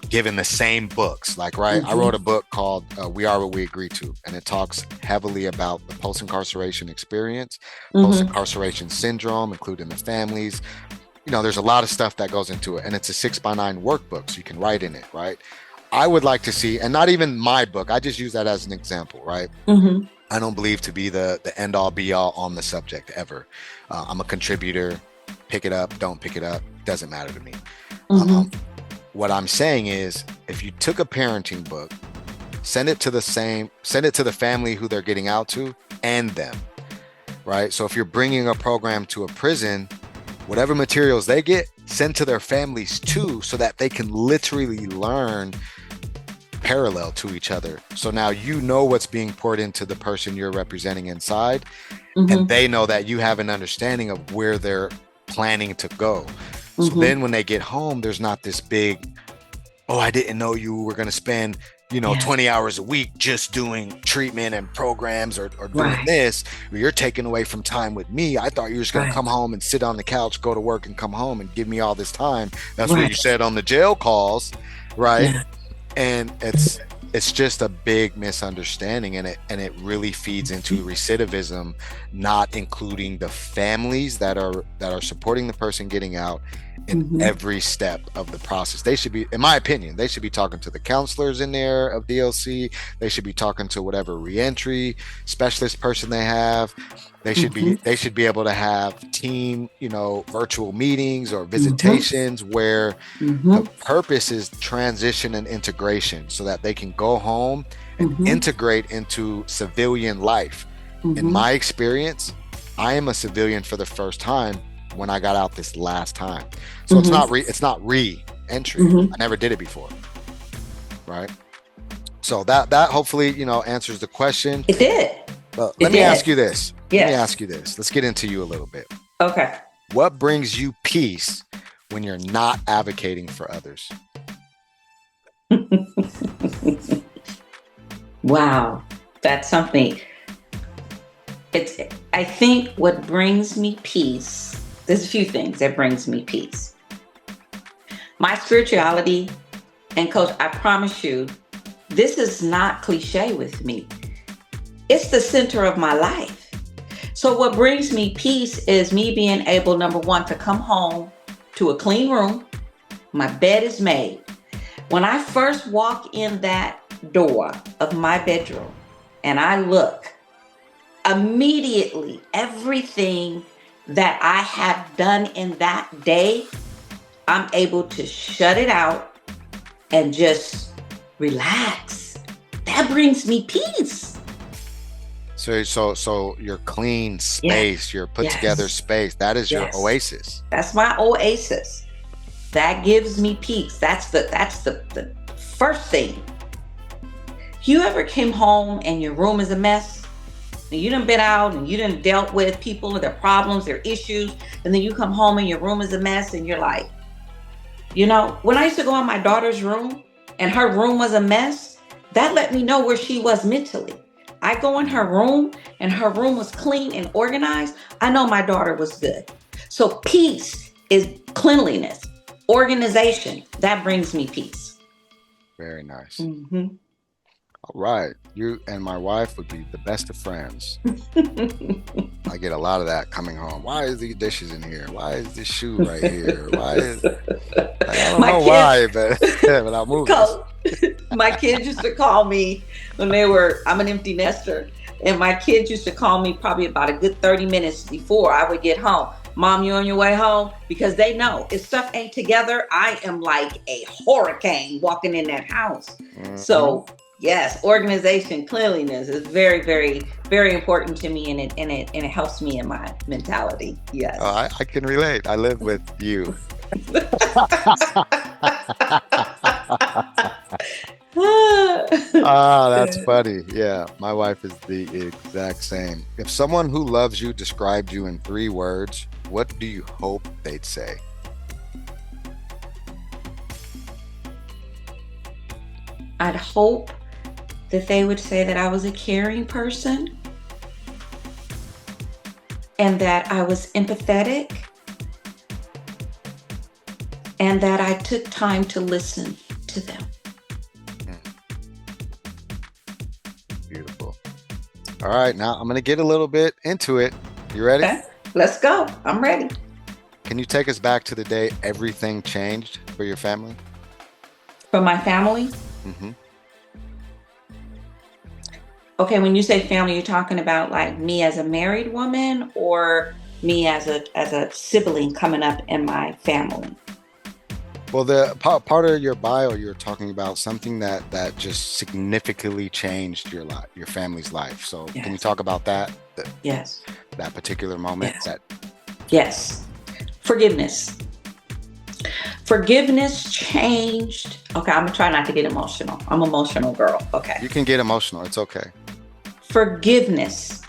given the same books, like, right, I wrote a book called We Are What We Agree To, and it talks heavily about the post-incarceration experience, post-incarceration syndrome, including the families. There's a lot of stuff that goes into it, and it's a 6x9 workbook, so you can write in it, right? I would like to see, and not even my book, I just use that as an example, right? I don't believe to be the end all be all on the subject ever. I'm a contributor. Pick it up, don't pick it up, doesn't matter to me. What I'm saying is, if you took a parenting book, send it to the family who they're getting out to, and them, right? So if you're bringing a program to a prison, whatever materials they get, send to their families too, so that they can literally learn parallel to each other. So now what's being poured into the person you're representing inside, and they know that you have an understanding of where they're planning to go. So then when they get home, there's not this big, oh, I didn't know you were going to spend 20 hours a week just doing treatment and programs, or doing this. You're taking away from time with me. I thought you were just going to come home and sit on the couch, go to work, and come home and give me all this time. That's what you said on the jail calls, right? And it's just a big misunderstanding, and it really feeds into recidivism, not including the families that are supporting the person getting out in every step of the process. They should be, in my opinion, they should be talking to the counselors in there of DLC. They should be talking to whatever reentry specialist person they have. They should be able to have team, virtual meetings or visitations where the purpose is transition and integration, so that they can go home and integrate into civilian life. In my experience, I am a civilian for the first time when I got out this last time. So it's not re-entry. I never did it before. Right? So that hopefully, answers the question. It did. Let me ask you this. Yes. Let me ask you this. Let's get into you a little bit. Okay. What brings you peace when you're not advocating for others? Wow. That's something. I think what brings me peace, there's a few things that brings me peace. My spirituality, and Coach, I promise you, this is not cliche with me. It's the center of my life. So what brings me peace is me being able, number one, to come home to a clean room. My bed is made. When I first walk in that door of my bedroom and I look, immediately everything that I have done in that day I'm able to shut it out and just relax. That brings me peace. So your clean Yeah. space, your put together Yes. space, that is your Yes. oasis. That's my oasis. That gives me peace. That's the first thing. You ever came home and your room is a mess? And you done been out and you done dealt with people and their problems, their issues, and then you come home and your room is a mess and you're like, when I used to go in my daughter's room and her room was a mess, that let me know where she was mentally. I go in her room and her room was clean and organized. I know my daughter was good. So peace is cleanliness, organization. That brings me peace. Very nice. Mm-hmm. All right. You and my wife would be the best of friends. I get a lot of that coming home. Why is the dishes in here? Why is this shoe right here? Why is I don't know why, but I'll move it. My kids used to call me when I'm an empty nester, and my kids used to call me probably about a good 30 minutes before I would get home. Mom, you on your way home? Because they know if stuff ain't together, I am like a hurricane walking in that house. Mm-hmm. So yes, organization, cleanliness is very, very, very important to me, and it helps me in my mentality. Yes. I can relate. I live with you. That's funny. Yeah, my wife is the exact same. If someone who loves you described you in 3 words, what do you hope they'd say? I'd hope that they would say that I was a caring person and that I was empathetic and that I took time to listen to them. Beautiful. All right, now I'm going to get a little bit into it. You ready? Okay, let's go. I'm ready. Can you take us back to the day everything changed for your family? For my family? Mm-hmm. Okay, when you say family, you're talking about like me as a married woman or me as a sibling coming up in my family? Well, the part of your bio, you're talking about something that just significantly changed your life, your family's life. So yes. Can you talk about that? Yes. That particular moment? Yes. Yes. Forgiveness. Forgiveness changed. Okay, I'm going to try not to get emotional. I'm an emotional girl. Okay. You can get emotional. It's okay. Forgiveness.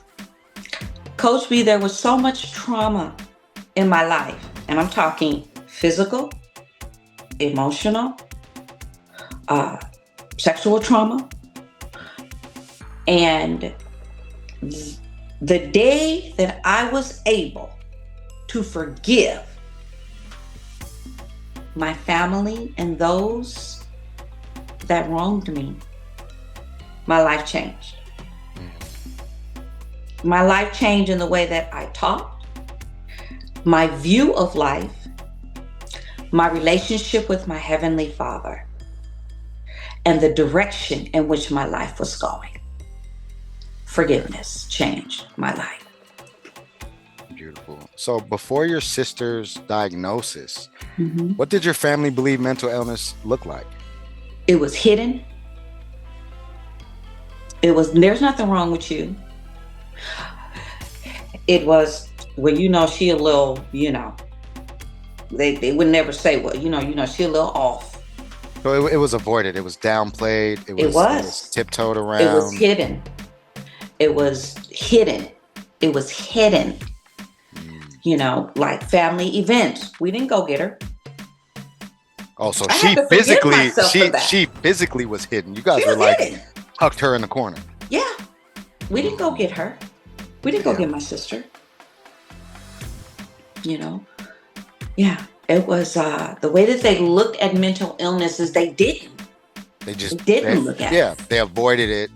Coach B, there was so much trauma in my life, and I'm talking physical, emotional, sexual trauma. And the day that I was able to forgive my family and those that wronged me, my life changed. My life changed in the way that I talked, my view of life, my relationship with my Heavenly Father, and the direction in which my life was going. Forgiveness changed my life. Beautiful. So before your sister's diagnosis, what did your family believe mental illness looked like? It was hidden. There's nothing wrong with you. It was, well, she a little, they would never say, well, she a little off. So it was avoided. It was downplayed. It was tiptoed around. It was hidden. It was hidden. It was hidden. Like family events. We didn't go get her. Oh, so she physically was hidden. You guys were like hidden. Tucked her in the corner. Yeah. We didn't go get her. We didn't go get my sister. Yeah. It was the way that they looked at mental illness is they didn't. They didn't look at it. Yeah. They avoided it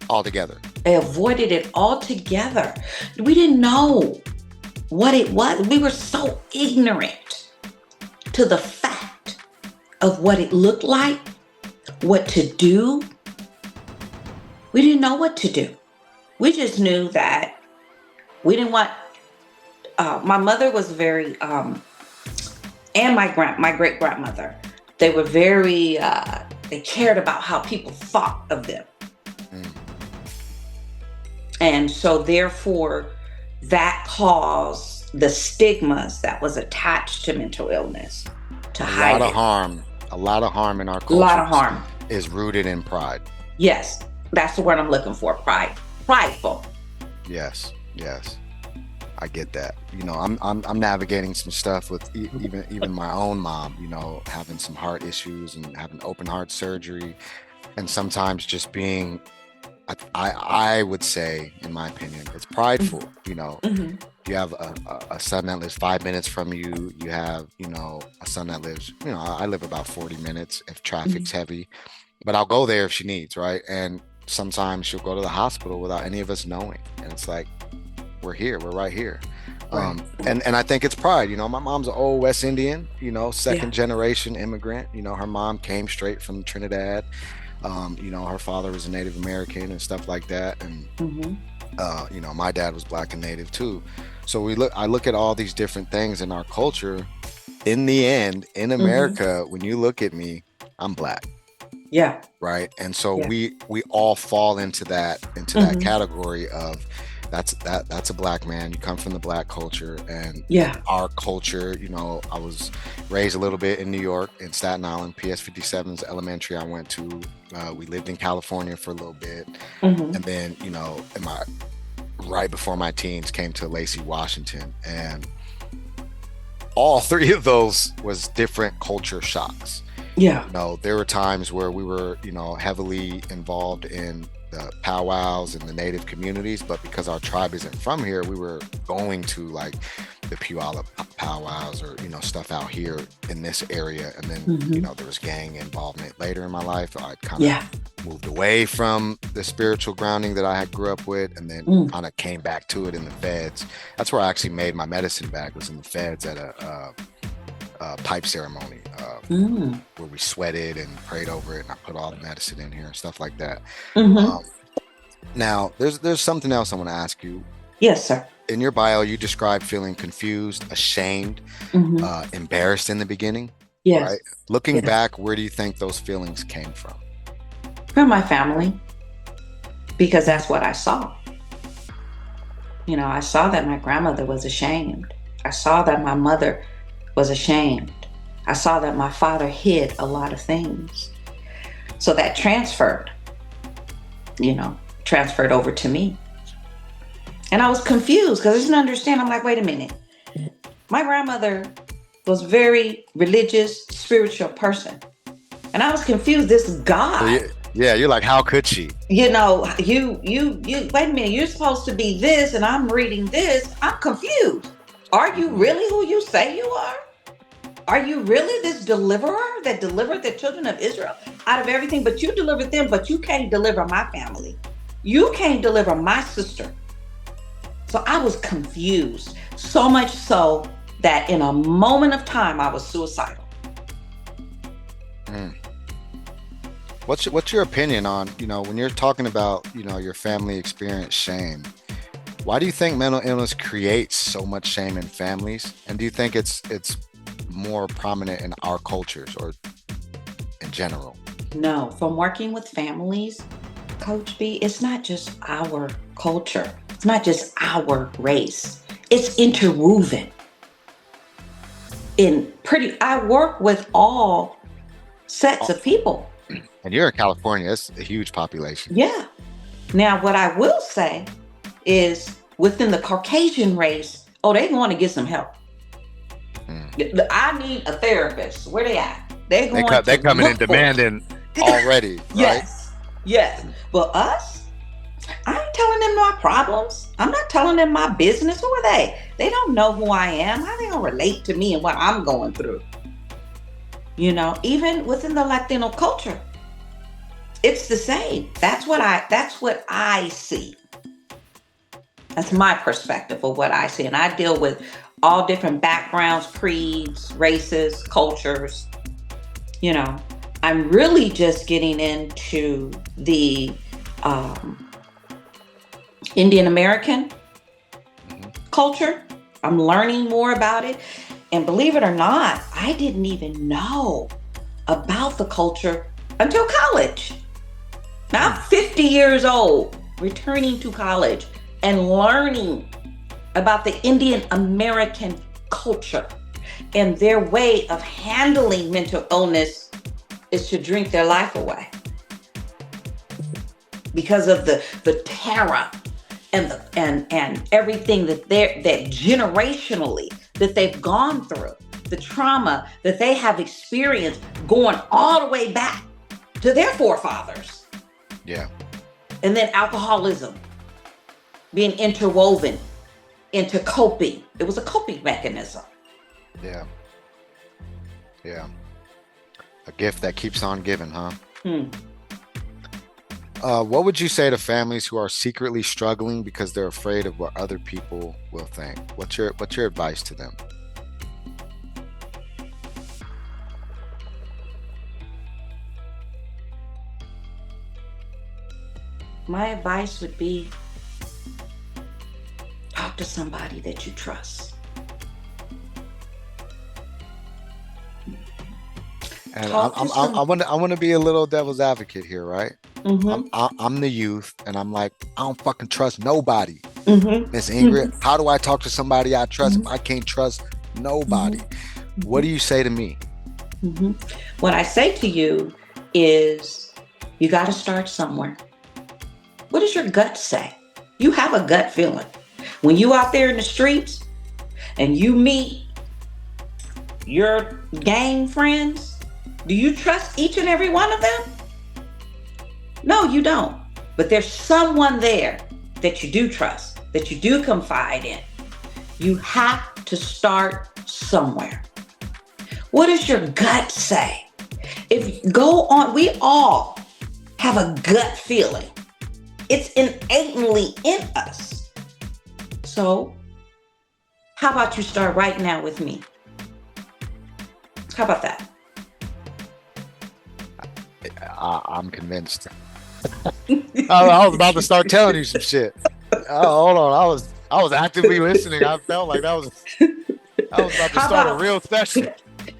altogether. They avoided it altogether. We didn't know what it was. We were so ignorant to the fact of what it looked like, what to do. We didn't know what to do. We just knew that we didn't want, my mother was very and my great grandmother. They were very, they cared about how people thought of them. Mm. And so therefore that caused the stigmas that was attached to mental illness to hide it. A lot of harm in our culture. A lot of harm is rooted in pride. Yes, that's the word I'm looking for. Pride. Prideful. Yes. I get that. You know, I'm navigating some stuff with even my own mom, you know, having some heart issues and having open heart surgery, and sometimes just being, I would say, in my opinion, it's prideful. You know, you have a son that lives 5 minutes from you. You have, you know, a son that lives, you know, I live about 40 minutes if traffic's heavy, but I'll go there if she needs, right? And sometimes she'll go to the hospital without any of us knowing, and it's like, we're right here. Right. And I think it's pride. You know, my mom's an old West Indian, you know, second generation immigrant. You know, her mom came straight from Trinidad. You know, her father was a Native American and stuff like that. And, you know, my dad was Black and Native too. So I look at all these different things in our culture. In the end, in America, when you look at me, I'm Black. Yeah. Right. And so we all fall into that category of, that's a Black man. You come from the Black culture, and our culture, you know, I was raised a little bit in New York, in Staten Island, PS 57's elementary I went to. We lived in California for a little bit. And then, you know, right before my teens, came to Lacey, Washington. And all three of those was different culture shocks. Yeah. You know, there were times where we were, you know, heavily involved in the powwows and the Native communities, but because our tribe isn't from here, we were going to like the Puyallup powwows or, you know, stuff out here in this area. And then, you know, there was gang involvement later in my life. I kind of moved away from the spiritual grounding that I had grew up with, and then kind of came back to it in the feds. That's where I actually made my medicine bag, was in the feds at a pipe ceremony where we sweated and prayed over it, and I put all the medicine in here and stuff like that. Now there's something else I want to ask you. Yes, sir. In your bio, you described feeling confused, ashamed, embarrassed in the beginning. Yes. Right? Looking back, where do you think those feelings came from? From my family, because that's what I saw. You know, I saw that my grandmother was ashamed. I saw that my mother was ashamed. I saw that my father hid a lot of things. So that transferred over to me. And I was confused because I didn't understand. I'm like, wait a minute. My grandmother was a very religious, spiritual person. And I was confused. This God. Yeah, you're like, how could she? You know, you wait a minute. You're supposed to be this, and I'm reading this. I'm confused. Are you really who you say you are? Are you really this deliverer that delivered the children of Israel out of everything? But you delivered them, but you can't deliver my family. You can't deliver my sister. So I was confused, so much so that in a moment of time, I was suicidal. What's your opinion on, you know, when you're talking about, you know, your family experience shame? Why do you think mental illness creates so much shame in families? And do you think it's more prominent in our cultures or in general? No, from working with families, Coach B, it's not just our culture. It's not just our race. It's interwoven. I work with all sets of people. And you're in California, it's a huge population. Yeah. Now, what I will say is within the Caucasian race, they want to get some help. I need a therapist. Where they at? They're coming in demanding already. Right? Yes. But us, I ain't telling them my problems. I'm not telling them my business. Who are they? They don't know who I am. How they gonna relate to me and what I'm going through? You know, even within the Latino culture, it's the same. That's what I see. That's my perspective of what I see. And I deal with all different backgrounds, creeds, races, cultures. You know, I'm really just getting into the Indian American culture. I'm learning more about it. And believe it or not, I didn't even know about the culture until college. Now I'm 50 years old, returning to college and learning about the Indian American culture, and their way of handling mental illness is to drink their life away because of the terror and everything that generationally that they've gone through, the trauma that they have experienced going all the way back to their forefathers. Yeah. And then alcoholism being interwoven into coping. It was a coping mechanism. Yeah. Yeah. A gift that keeps on giving, huh? What would you say to families who are secretly struggling because they're afraid of what other people will think? What's your advice to them? My advice would be talk to somebody that you trust. And I want to be a little devil's advocate here, right? Mm-hmm. I'm the youth, and I'm like, I don't fucking trust nobody. Mm-hmm. Miss Ingrid, how do I talk to somebody I trust Mm-hmm. if I can't trust nobody? Mm-hmm. What do you say to me? Mm-hmm. What I say to you is you got to start somewhere. What does your gut say? You have a gut feeling. When you out there in the streets and you meet your gang friends, do you trust each and every one of them? No, you don't. But there's someone there that you do trust, that you do confide in. You have to start somewhere. What does your gut say? If you go on, we all have a gut feeling. It's innately in us. So, how about you start right now with me? How about that? I'm convinced. I was about to start telling you some shit. Hold on, I was actively listening. I felt like I was about to start a real session.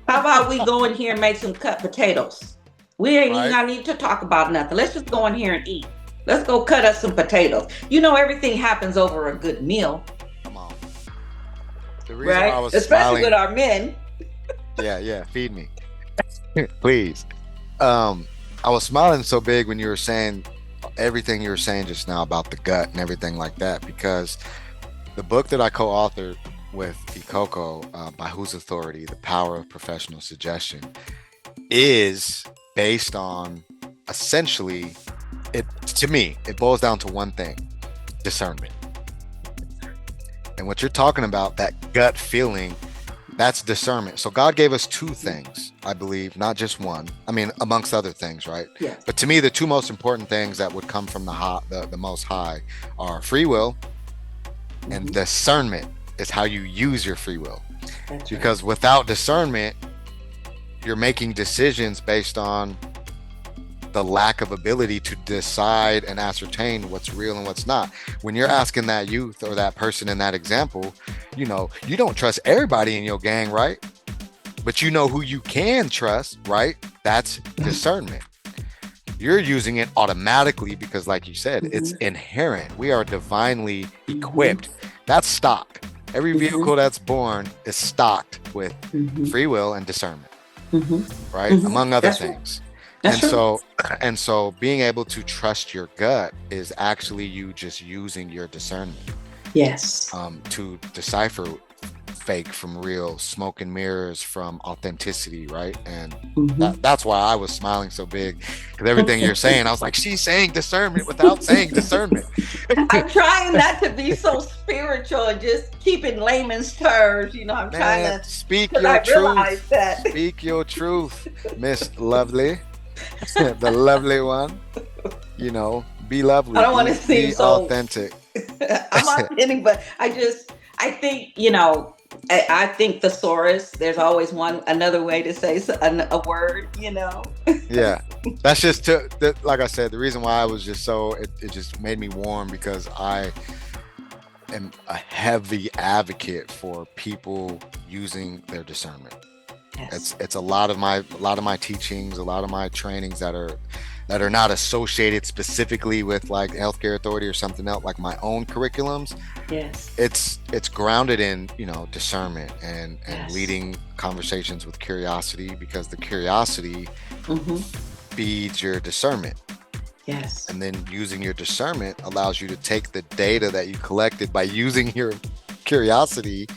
How about we go in here and make some cut potatoes? We ain't Right. even need to talk about nothing. Let's just go in here and eat. Let's go cut us some potatoes. You know, everything happens over a good meal. Come on. The reason Right? I was Especially smiling, with our men. yeah, feed me, please. I was smiling so big when you were saying everything you were saying just now about the gut and everything like that, because the book that I co-authored with Ikoko, By Whose Authority, The Power of Professional Suggestion, is based on essentially, to me, it boils down to one thing: discernment. And what you're talking about, that gut feeling, that's discernment. So God gave us two things, I believe, not just one. I mean, amongst other things, right? Yes. But to me, the two most important things that would come from the Most High are free will and discernment is how you use your free will. That's Because without discernment, you're making decisions based on the lack of ability to decide and ascertain what's real and what's not. When you're asking that youth or that person in that example, you don't trust everybody in your gang, right? But you know who you can trust, right? That's discernment. You're using it automatically because, like you said, it's inherent. We are divinely equipped. That's stock. Every vehicle that's born is stocked with free will and discernment, right? Among other things. And so being able to trust your gut is actually you just using your discernment. Yes. To decipher fake from real, smoke and mirrors from authenticity, right? And that's why I was smiling so big, because everything you're saying, I was like, she's saying discernment without saying discernment. I'm trying not to be so spiritual and just keep in layman's terms. I'm trying to speak your truth. That. Speak your truth, Miss Lovely, the lovely one. Be lovely. I don't want to seem so authentic. I'm authentic, but I think, I think thesaurus, there's always another way to say a word, Yeah, that's just like I said, the reason why I was just it just made me warm, because I am a heavy advocate for people using their discernment. Yes. It's a lot of my teachings, a lot of my trainings that are not associated specifically with like healthcare authority or something else, like my own curriculums. Yes. It's grounded in, discernment and Yes. leading conversations with curiosity, because the curiosity feeds your discernment. Yes. And then using your discernment allows you to take the data that you collected by using your curiosity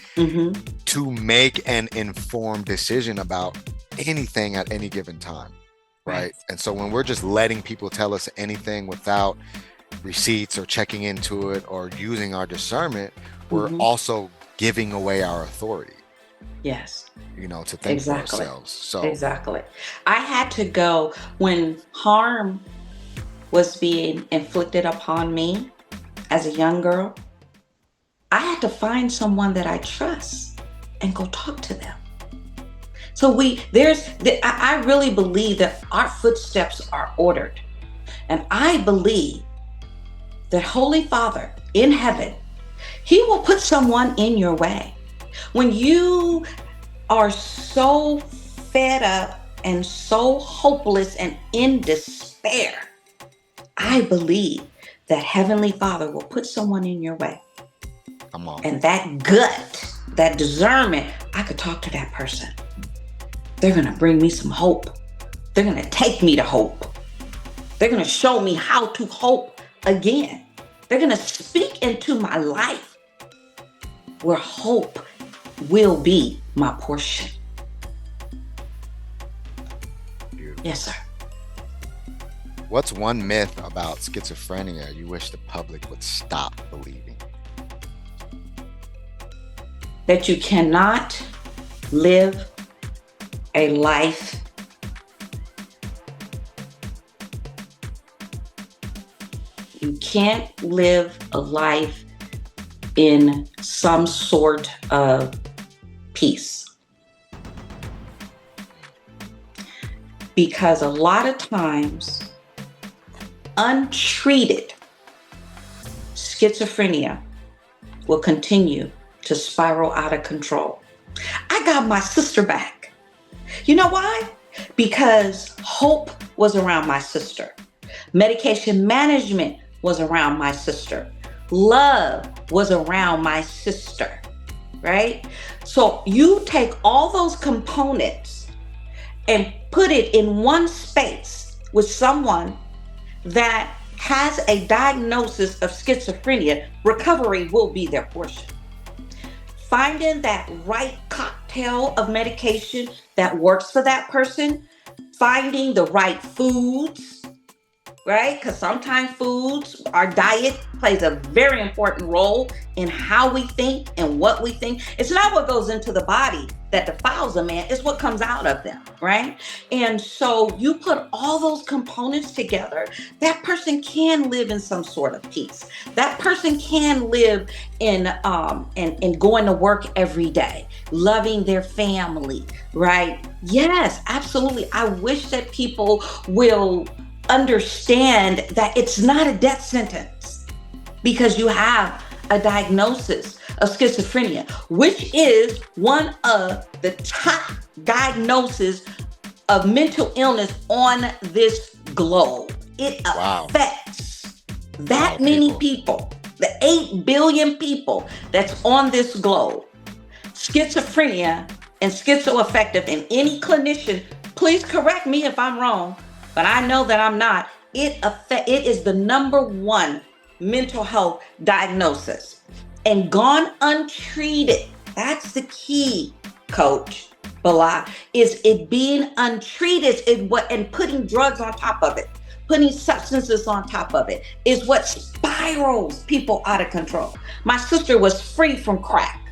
to make an informed decision about anything at any given time. Right. And so when we're just letting people tell us anything without receipts or checking into it or using our discernment, we're also giving away our authority. Yes. To think for ourselves. So exactly. I had to go when harm was being inflicted upon me as a young girl. I had to find someone that I trust and go talk to them. So I really believe that our footsteps are ordered. And I believe that Holy Father in heaven, he will put someone in your way. When you are so fed up and so hopeless and in despair, I believe that Heavenly Father will put someone in your way. Come on. And that gut, that discernment, I could talk to that person. They're going to bring me some hope. They're going to take me to hope. They're going to show me how to hope again. They're going to speak into my life where hope will be my portion. Beautiful. Yes, sir. What's one myth about schizophrenia you wish the public would stop believing? That you cannot live a life you can't live a life in some sort of peace. Because a lot of times, untreated schizophrenia will continue to spiral out of control. I got my sister back. You know why? Because hope was around my sister. Medication management was around my sister. Love was around my sister, right? So you take all those components and put it in one space with someone that has a diagnosis of schizophrenia, recovery will be their portion. Finding that right cocktail of medication that works for that person, finding the right foods, right? Because sometimes foods, our diet plays a very important role in how we think and what we think. It's not what goes into the body that defiles a man, it's what comes out of them, right? And so you put all those components together, that person can live in some sort of peace. That person can live in going to work every day, loving their family, right? Yes, absolutely. I wish that people will understand that it's not a death sentence because you have a diagnosis of schizophrenia, which is one of the top diagnoses of mental illness on this globe. It affects that many people, the 8 billion people that's on this globe. Schizophrenia and schizoaffective, and any clinician, please correct me if I'm wrong, but I know that I'm not. It is the number one mental health diagnosis. And gone untreated, that's the key, Coach Bala, is it being untreated and putting drugs on top of it, putting substances on top of it, is what spirals people out of control. My sister was free from crack,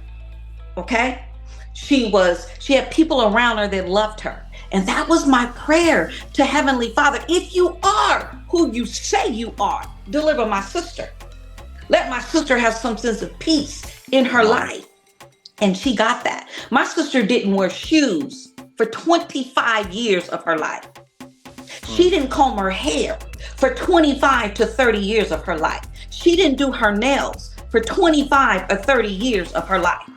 okay? She had people around her that loved her. And that was my prayer to Heavenly Father. If you are who you say you are, deliver my sister. Let my sister have some sense of peace in her life. And she got that. My sister didn't wear shoes for 25 years of her life. She didn't comb her hair for 25 to 30 years of her life. She didn't do her nails for 25 or 30 years of her life.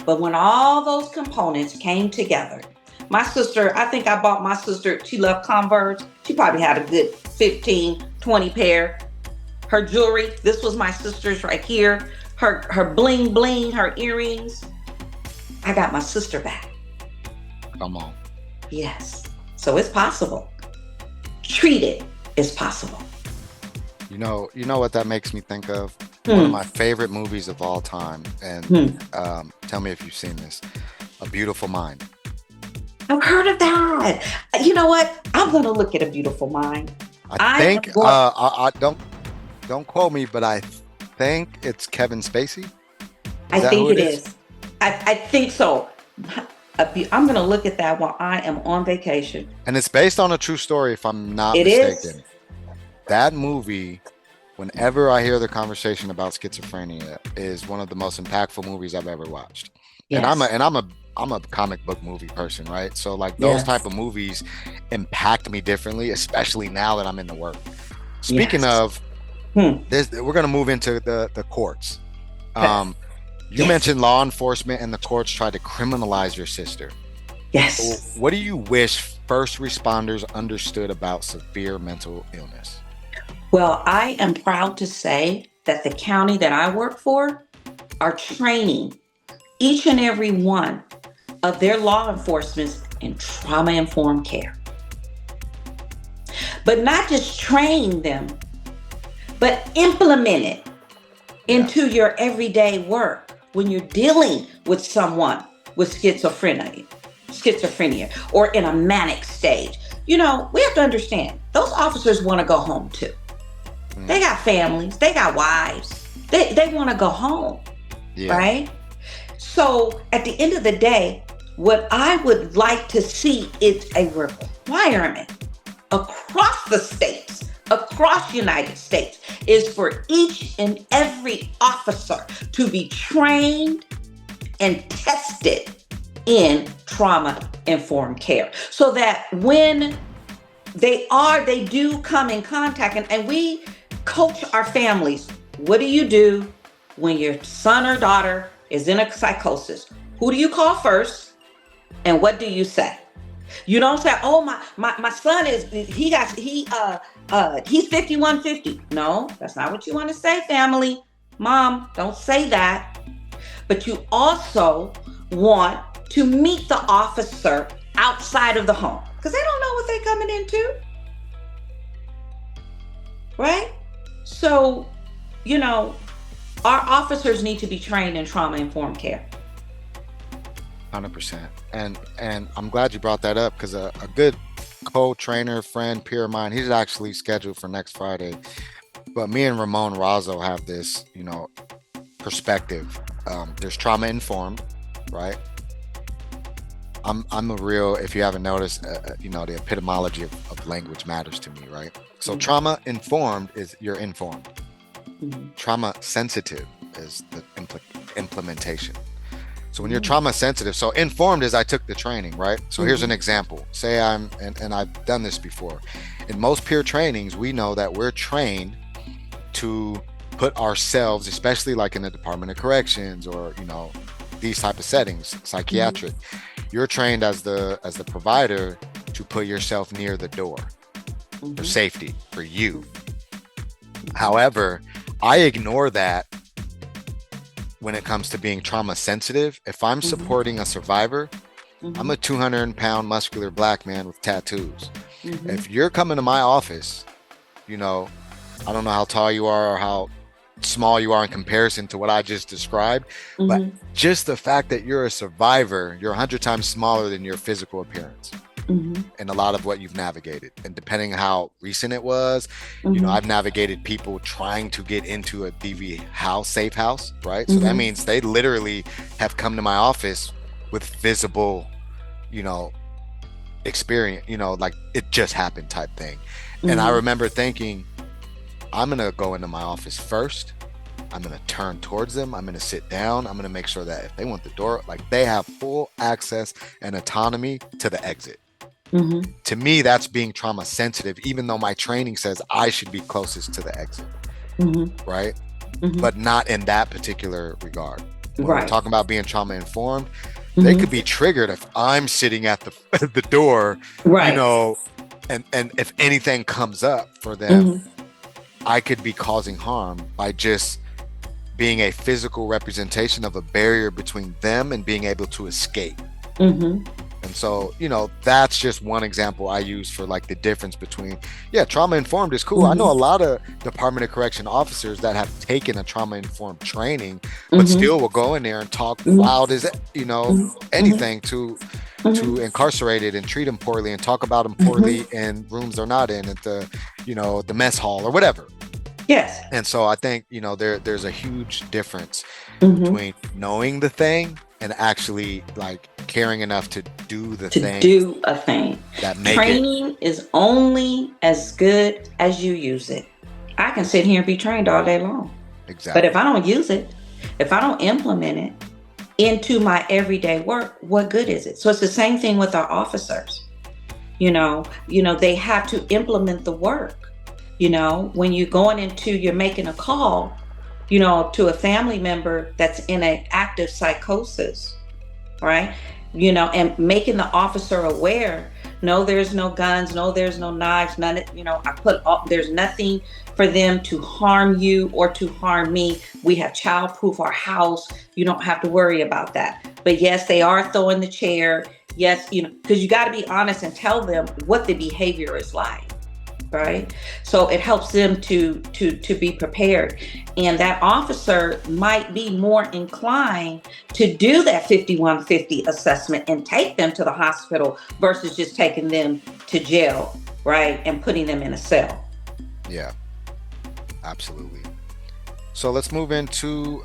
But when all those components came together, my sister, I think I bought my sister, she loved Converse. She probably had a good 15, 20 pair. Her jewelry, this was my sister's right here. Her bling bling, her earrings. I got my sister back. Come on. Yes. So it's possible. Treat it is possible. You know what that makes me think of? One of my favorite movies of all time. And tell me if you've seen this. A Beautiful Mind. I've heard of that. You know what? I'm going to look at A Beautiful Mind. I think, I don't quote me, but I think it's Kevin Spacey. I think it is. I think so. I'm going to look at that while I am on vacation. And it's based on a true story, if I'm not mistaken. That movie, whenever I hear the conversation about schizophrenia, is one of the most impactful movies I've ever watched. Yes. And I'm a comic book movie person, right? So like those type of movies impact me differently, especially now that I'm in the work. Speaking of, we're going to move into the courts. You mentioned law enforcement and the courts tried to criminalize your sister. Yes. So what do you wish first responders understood about severe mental illness? Well, I am proud to say that the county that I work for are training each and every one of their law enforcement in trauma-informed care. But not just train them, but implement it into your everyday work when you're dealing with someone with schizophrenia or in a manic stage. You know, we have to understand, those officers want to go home too. They got families, they got wives, they want to go home, right? So at the end of the day, what I would like to see is a requirement across the states, across the United States, is for each and every officer to be trained and tested in trauma-informed care, so that when they do come in contact, and we coach our families. What do you do when your son or daughter is in a psychosis? Who do you call first? And what do you say? You don't say, "Oh, my son is he's 5150." No, that's not what you want to say, family. Mom, don't say that. But you also want to meet the officer outside of the home, because they don't know what they're coming into. Right? So, you know, our officers need to be trained in trauma-informed care. 100%. And I'm glad you brought that up, because a good co-trainer, friend, peer of mine, he's actually scheduled for next Friday. But me and Ramon Razzo have this, perspective. There's trauma-informed, right? I'm a real, if you haven't noticed, the epistemology of language matters to me, right? So trauma-informed is you're informed. Trauma-sensitive is the implementation. So when you're trauma-sensitive, so informed is I took the training, right? So here's an example. Say and I've done this before. In most peer trainings, we know that we're trained to put ourselves, especially like in the Department of Corrections or, these type of settings, psychiatric, you're trained as the provider to put yourself near the door for safety, for you. However, I ignore that when it comes to being trauma sensitive. If I'm supporting a survivor, I'm a 200-pound muscular black man with tattoos. If you're coming to my office, I don't know how tall you are or how small you are in comparison to what I just described, but just the fact that you're a survivor, you're 100 times smaller than your physical appearance and a lot of what you've navigated. And depending on how recent it was, I've navigated people trying to get into a DV house, safe house, right? So that means they literally have come to my office with visible, experience, like it just happened type thing. And I remember thinking, I'm going to go into my office first. I'm going to turn towards them. I'm going to sit down. I'm going to make sure that if they want the door, like they have full access and autonomy to the exit. To me, that's being trauma sensitive, even though my training says I should be closest to the exit. Right? But not in that particular regard. when we're Right. talking about being trauma informed, they Mhm. could be triggered if I'm sitting at the the door, Right. and if anything comes up for them, Mhm. I could be causing harm by just being a physical representation of a barrier between them and being able to escape. Mhm. And so, that's just one example I use for like the difference between, trauma informed is cool. I know a lot of Department of Correction officers that have taken a trauma informed training, but Mhm. still will go in there and talk Mhm. loud as, Mhm. Mhm. anything to Mhm. incarcerated and treat them poorly and talk about them Mhm. poorly in rooms they're not in at the mess hall or whatever. Yes. And so I think, there's a huge difference Mhm. between knowing the thing and actually like caring enough to do the To thing do a thing. that make it Training is only as good as you use it. I can sit here and be trained all day long, but if exactly. I don't use it, if I don't implement it into my everyday work, what good is it? So it's the same thing with our officers. They have to implement the work. When you're making a call, to a family member that's in an active psychosis, right? And making the officer aware, no, there's no guns, no, there's no knives, none, there's nothing for them to harm you or to harm me. We have childproof our house. You don't have to worry about that. But yes, they are throwing the chair. Yes, because you got to be honest and tell them what the behavior is like, right? So it helps them to be prepared, and that officer might be more inclined to do that 5150 assessment and take them to the hospital versus just taking them to jail, right, and putting them in a cell. Yeah, absolutely. So let's move into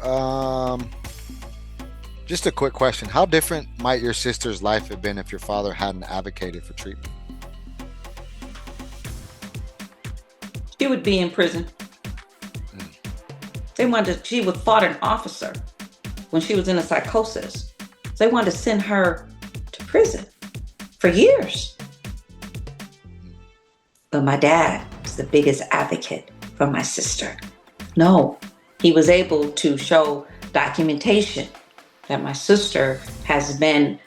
just a quick question. How different might your sister's life have been if your father hadn't advocated for treatment? She would be in prison. She was fought an officer when she was in a psychosis. They wanted to send her to prison for years. But my dad was the biggest advocate for my sister. No, he was able to show documentation that my sister has been,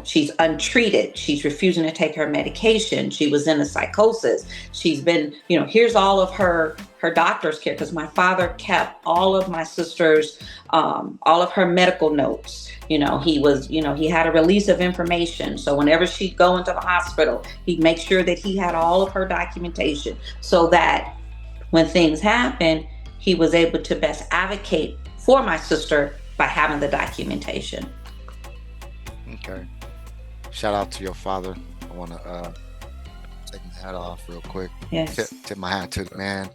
she's untreated. She's refusing to take her medication. She was in a psychosis. She's been, here's all of her doctor's care, because my father kept all of my sister's, all of her medical notes. He had a release of information. So whenever she'd go into the hospital, he'd make sure that he had all of her documentation so that when things happen, he was able to best advocate for my sister by having the documentation. Okay. Shout out to your father. I want to take my hat off real quick. Yes. Tip my hat to the man.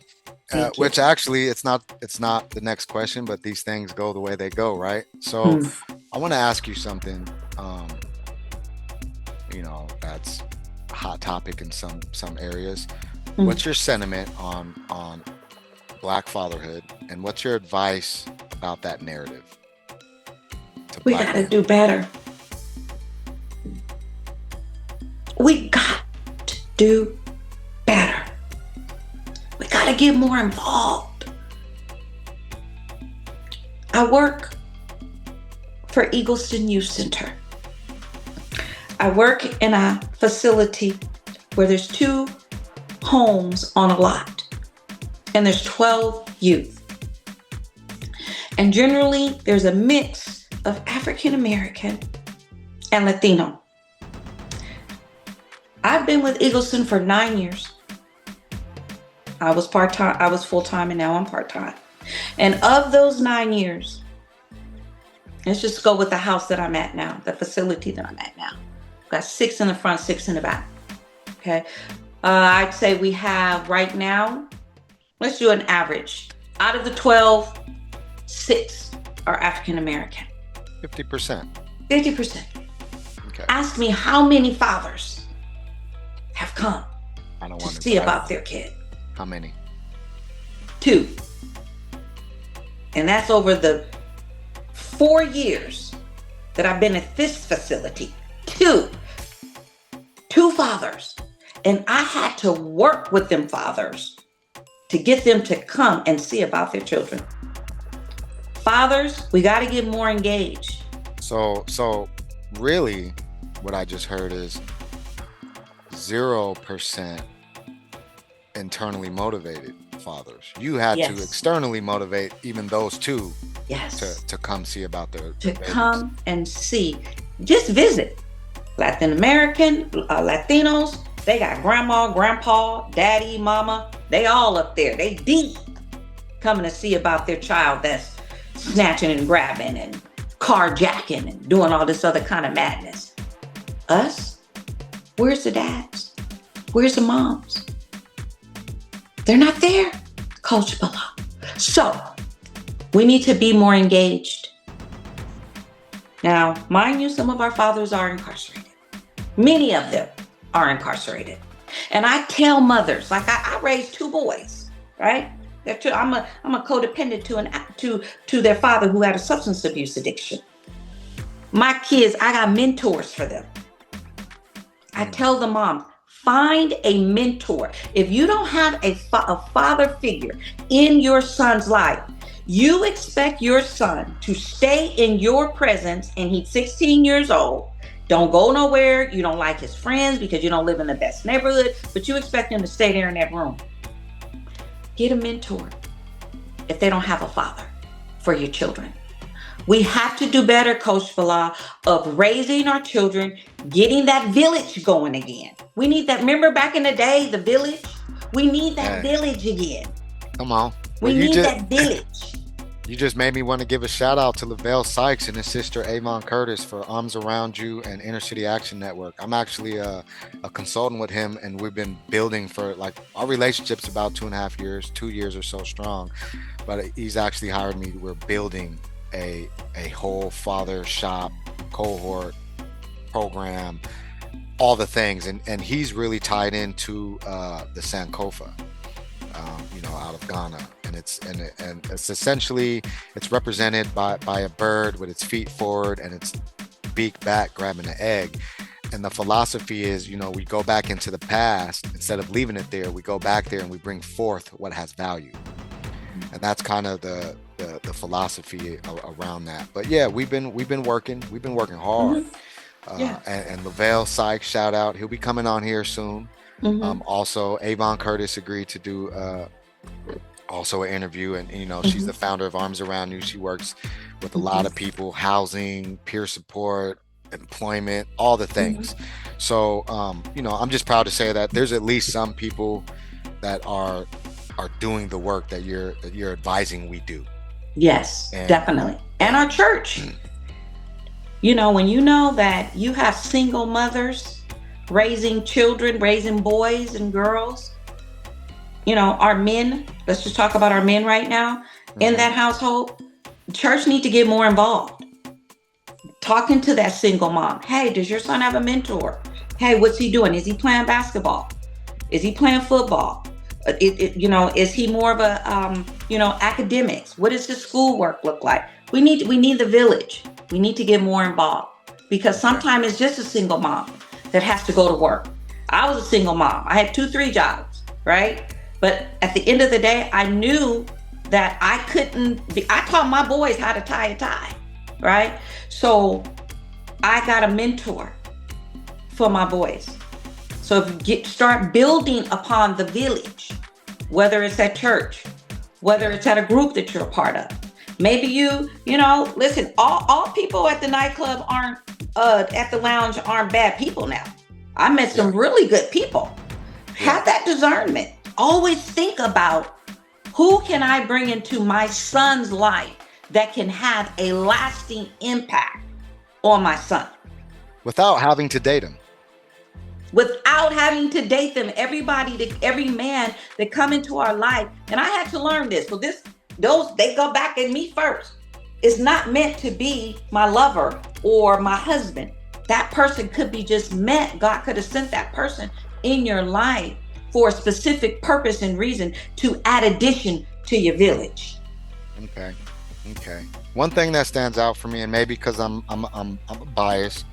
Thank you. Which actually, it's not the next question, but these things go the way they go, right? So I want to ask you something. That's a hot topic in some areas. What's your sentiment on Black fatherhood, and what's your advice about that narrative? We got to do better. We got to do better. We got to get more involved. I work for Eagleston Youth Center. I work in a facility where there's 2 homes on a lot, and there's 12 youth. And generally, there's a mix of African American and Latino. I've been with Eagleston for 9 years. I was part-time, I was full-time, and now I'm part-time. And of those 9 years, let's just go with the house that I'm at now, the facility that I'm at now. I've got 6 in the front, 6 in the back. Okay. I'd say we have right now, let's do an average. Out of the 12, 6 are African American. 50%. 50%. Okay. Ask me how many fathers have come I don't to want to see about their kid. How many? 2. And that's over the 4 years that I've been at this facility. 2 fathers. And I had to work with them fathers to get them to come and see about their children. Fathers, we got to get more engaged. So really what I just heard is 0% internally motivated fathers. You had to externally motivate even those two to come see about their come and see. Just visit. Latin American, Latinos, they got grandma, grandpa, daddy, mama, they all up there. They deep coming to see about their child that's snatching and grabbing and carjacking and doing all this other kind of madness. Us? Where's the dads? Where's the moms? They're not there. Coach below. So we need to be more engaged. Now, mind you, some of our fathers are incarcerated. Many of them are incarcerated. And I tell mothers, like I raised 2 boys, right? I'm a codependent to their father who had a substance abuse addiction. My kids, I got mentors for them. I tell the mom, find a mentor. If you don't have a father figure in your son's life, you expect your son to stay in your presence, and he's 16 years old. Don't go nowhere. You don't like his friends because you don't live in the best neighborhood, but you expect him to stay there in that room. Get a mentor if they don't have a father for your children. We have to do better, Coach Bala, of raising our children, getting that village going again. We need that. Remember back in the day, the village? We need that village again. Come on. We need that village. You just made me want to give a shout out to Lavelle Sykes and his sister Avon Curtis for Arms Around You and Inner City Action Network. I'm actually a consultant with him, and we've been building for our relationship's about 2.5 years, 2 years or so strong. But he's actually hired me. We're building a whole father shop, cohort, program, all the things, and he's really tied into the Sankofa, out of Ghana, and it's essentially it's represented by a bird with its feet forward and its beak back grabbing an egg. And the philosophy is, we go back into the past. Instead of leaving it there, we go back there and we bring forth what has value. And that's kind of the philosophy around that. But yeah, we've been working hard. And Lavelle Sykes, shout out, he'll be coming on here soon. Also, Avon Curtis agreed to do also an interview, and she's the founder of Arms Around You. She works with a lot of people, housing, peer support, employment, all the things. So I'm just proud to say that there's at least some people that are doing the work that you're advising we do. Yes, definitely. And our church. When you know that you have single mothers raising children, raising boys and girls, our men, let's just talk about our men right now in that household. Church need to get more involved. Talking to that single mom. Hey, does your son have a mentor? Hey, what's he doing? Is he playing basketball? Is he playing football? Is he more of a, academics? What does his schoolwork look like? We need the village. We need to get more involved, because sometimes it's just a single mom that has to go to work. I was a single mom. I had 2-3 jobs, right? But at the end of the day, I knew that I taught my boys how to tie a tie, right? So I got a mentor for my boys. So if you start building upon the village, whether it's at church, whether it's at a group that you're a part of, maybe listen, all people at the nightclub aren't, at the lounge aren't bad people now. I met some really good people. Have that discernment. Always think about, who can I bring into my son's life that can have a lasting impact on my son? Without having to date him. Without having to date them. Every man that come into our life, and I had to learn this. So they go back at me first. It's not meant to be my lover or my husband. That person could be just meant. God could have sent that person in your life for a specific purpose and reason to add addition to your village. Okay. One thing that stands out for me, and maybe because I'm biased,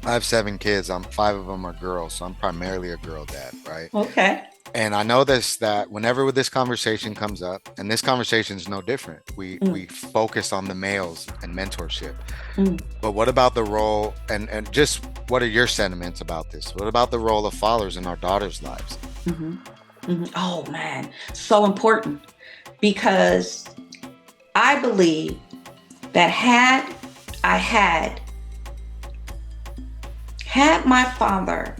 I have 7 kids. 5 of them are girls, so I'm primarily a girl dad, right? Okay. And I know that whenever this conversation comes up, and this conversation is no different, we focus on the males and mentorship. Mm. But what about the role, and just what are your sentiments about this? What about the role of fathers in our daughters' lives? Mm-hmm. Mm-hmm. Oh man, so important, because I believe that I had my father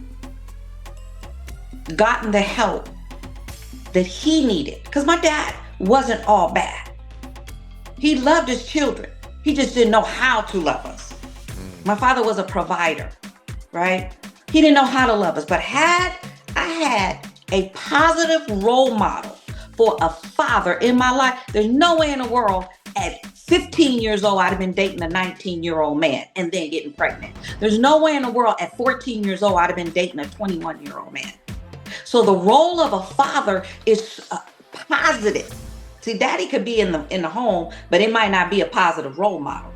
gotten the help that he needed, because my dad wasn't all bad. He loved his children. He just didn't know how to love us. My father was a provider, right? He didn't know how to love us. But I had a positive role model for a father in my life, there's no way in the world at 15 years old I'd have been dating a 19-year-old man and then getting pregnant. There's no way in the world at 14 years old I'd have been dating a 21-year-old man. So the role of a father is positive. See, daddy could be in the home, but it might not be a positive role model.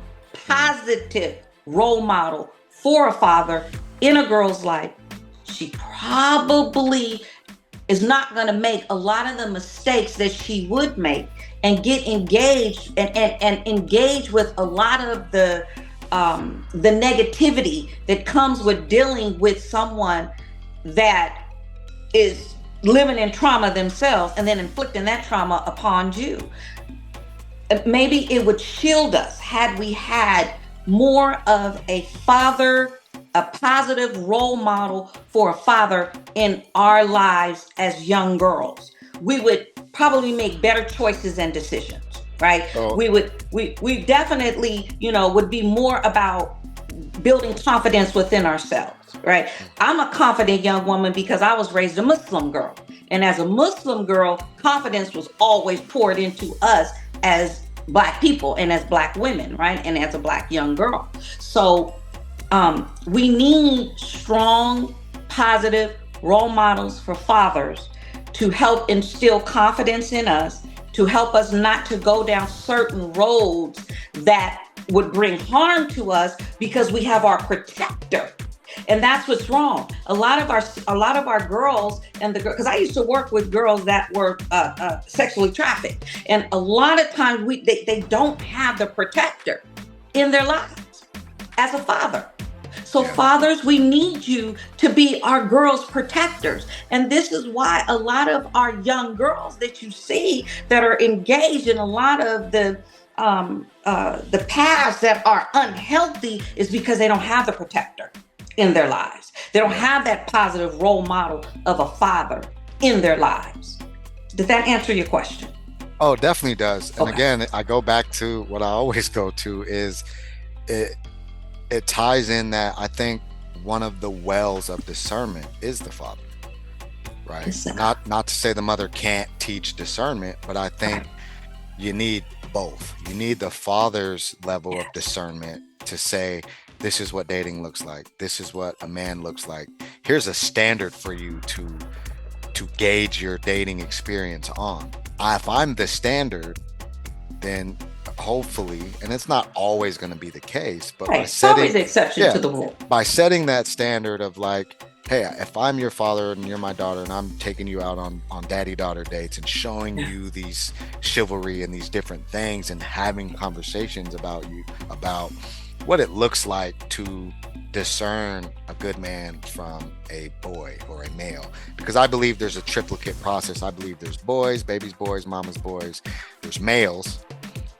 Positive role model for a father in a girl's life. She probably is not going to make a lot of the mistakes that she would make, and get engaged and engage with a lot of the negativity that comes with dealing with someone that is living in trauma themselves and then inflicting that trauma upon you. Maybe it would shield us had we had more of a father, a positive role model for a father in our lives as young girls. We would probably make better choices and decisions, right? Oh. We definitely, would be more about building confidence within ourselves, right? I'm a confident young woman because I was raised a Muslim girl. And as a Muslim girl, confidence was always poured into us as Black people and as Black women, right? And as a Black young girl. So we need strong, positive role models for fathers to help instill confidence in us, to help us not to go down certain roads that would bring harm to us, because we have our protector. And that's what's wrong. A lot of our girls, and because I used to work with girls that were sexually trafficked, and a lot of times they don't have the protector in their lives as a father. So fathers, we need you to be our girls' protectors. And this is why a lot of our young girls that you see that are engaged in a lot of the paths that are unhealthy is because they don't have the protector in their lives. They don't have that positive role model of a father in their lives. Did that answer your question? Oh, definitely does. And Okay. again, I go back to what I always go to is it ties in that I think one of the wells of discernment is the father, right? Not to say the mother can't teach discernment, but I think you need both. You need the father's level of discernment to say, this is what dating looks like. This is what a man looks like. Here's a standard for you to gauge your dating experience on. If I'm the standard, then hopefully, and it's not always going to be the case, but by setting, always the exception to the rule. By setting that standard of like, hey, if I'm your father and you're my daughter and I'm taking you out on daddy-daughter dates and showing you these chivalry and these different things and having conversations about what it looks like to discern a good man from a boy or a male. Because I believe there's a triplicate process. I believe there's boys, baby's boys, mama's boys, there's males,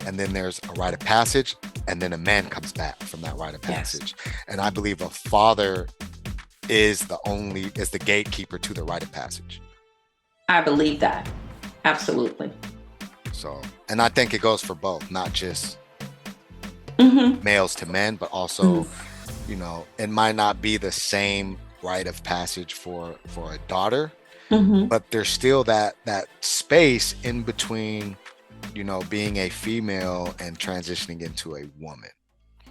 and then there's a rite of passage, and then a man comes back from that rite of passage. Yes. And I believe a father is the gatekeeper to the rite of passage. I believe that. Absolutely. So, and I think it goes for both, not just males to men, but also, it might not be the same rite of passage for a daughter, but there's still that space in between, being a female and transitioning into a woman.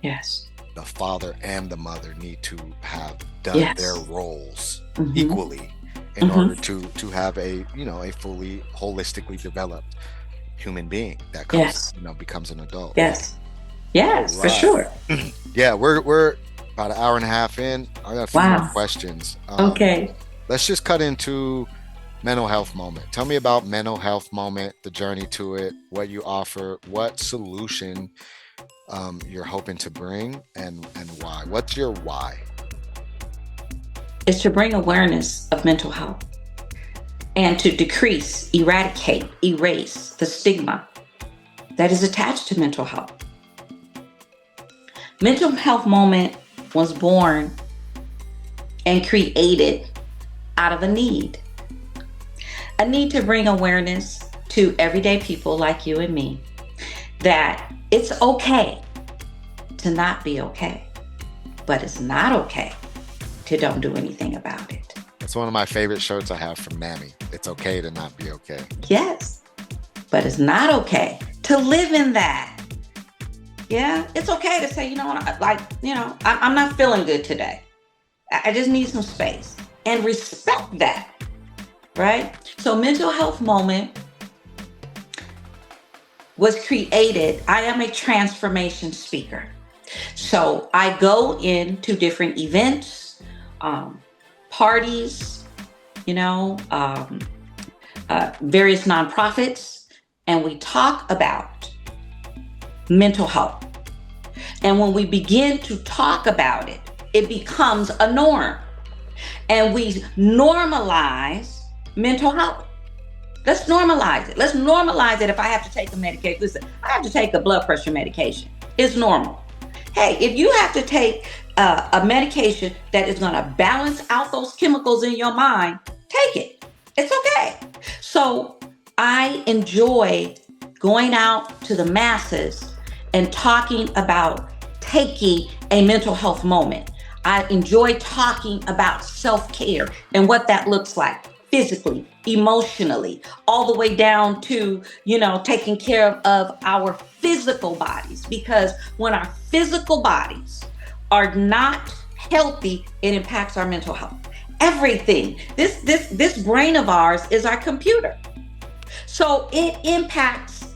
Yes. The father and the mother need to have done their roles equally in order to have a fully holistically developed human being that comes, becomes an adult. Yes, right. For sure. Yeah, we're about an hour and a half in. I got a few more questions. Okay. Let's just cut into Mental health moment. Tell me about mental health moment, the journey to it, what you offer, what solution you're hoping to bring, and why. What's your why? Is to bring awareness of mental health and to decrease, eradicate, erase the stigma that is attached to mental health. Mental health moment was born and created out of a need to bring awareness to everyday people like you and me that it's okay to not be okay, but it's not okay to don't do anything about it. It's one of my favorite shirts I have from Mammy. It's okay to not be okay. Yes, but it's not okay to live in that. Yeah, it's okay to say, I'm not feeling good today. I just need some space and respect that, right? So mental health moment was created. I am a transformation speaker. So I go into different events, parties, various nonprofits, and we talk about mental health. And when we begin to talk about it, it becomes a norm. And we normalize mental health. Let's normalize it. Let's normalize it if I have to take a medication. Listen, I have to take a blood pressure medication. It's normal. Hey, if you have to take a medication that is going to balance out those chemicals in your mind, take it. It's okay. So I enjoyed going out to the masses and talking about taking a mental health moment. I enjoy talking about self-care and what that looks like physically, emotionally, all the way down to, taking care of our physical bodies. Because when our physical bodies are not healthy, it impacts our mental health. Everything. This brain of ours is our computer. So it impacts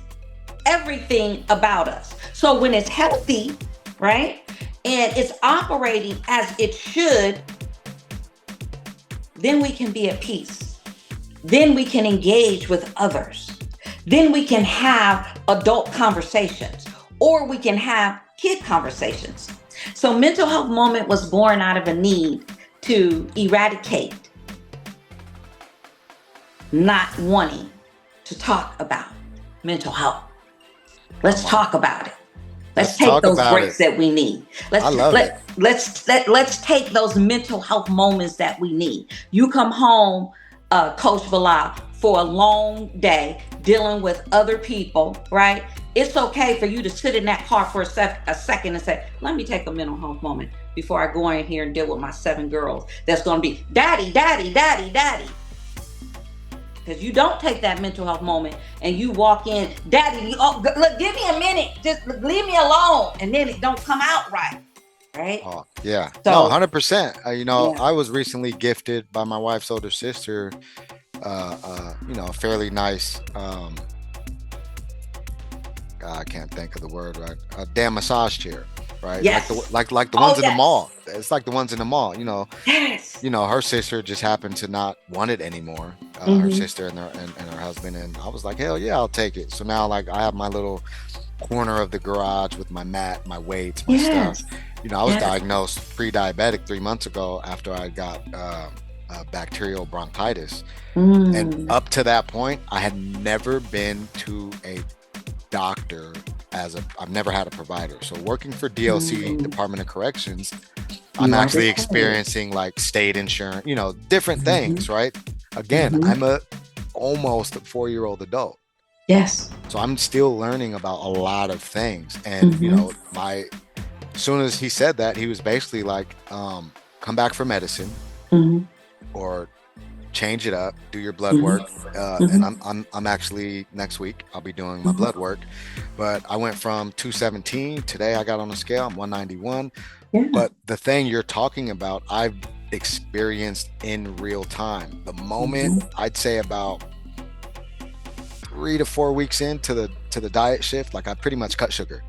everything about us. So when it's healthy, right, and it's operating as it should, then we can be at peace. Then we can engage with others. Then we can have adult conversations, or we can have kid conversations. So mental health moment was born out of a need to eradicate not wanting to talk about mental health. Let's talk about it. Let's take those breaks that we need. Let's take those mental health moments that we need. You come home, Coach Bilal, for a long day dealing with other people, right? It's okay for you to sit in that car for a second and say, let me take a mental health moment before I go in here and deal with my 7 girls. That's going to be daddy, daddy, daddy, daddy. Because you don't take that mental health moment and you walk in, daddy, look, give me a minute, just leave me alone, and then it don't come out right. Right? Oh, yeah. So, no, 100%. I was recently gifted by my wife's older sister, a fairly nice, I can't think of the word, right? A damn massage chair, right? Yes. Like the ones in the yes. mall. It's like the ones in the mall, Yes. Her sister just happened to not want it anymore. Her sister and her husband, and I was like, hell yeah, I'll take it. So now, like, I have my little corner of the garage with my mat, my weights, my stuff. I was diagnosed pre-diabetic 3 months ago after I got bacterial bronchitis. And up to that point, I had never been to a doctor I've never had a provider. So working for DLC, Department of Corrections, I'm actually experiencing like state insurance, different things, right? Again, I'm almost a 4-year-old adult. Yes. So I'm still learning about a lot of things. And, as soon as he said that, he was basically like, come back for medicine or change it up, do your blood work. And I'm actually, next week, I'll be doing my blood work. But I went from 217. Today I got on the scale, I'm 191. Yeah. But the thing you're talking about, I've experienced in real time. The moment, I'd say about 3 to 4 weeks into the diet shift, like I pretty much cut sugar,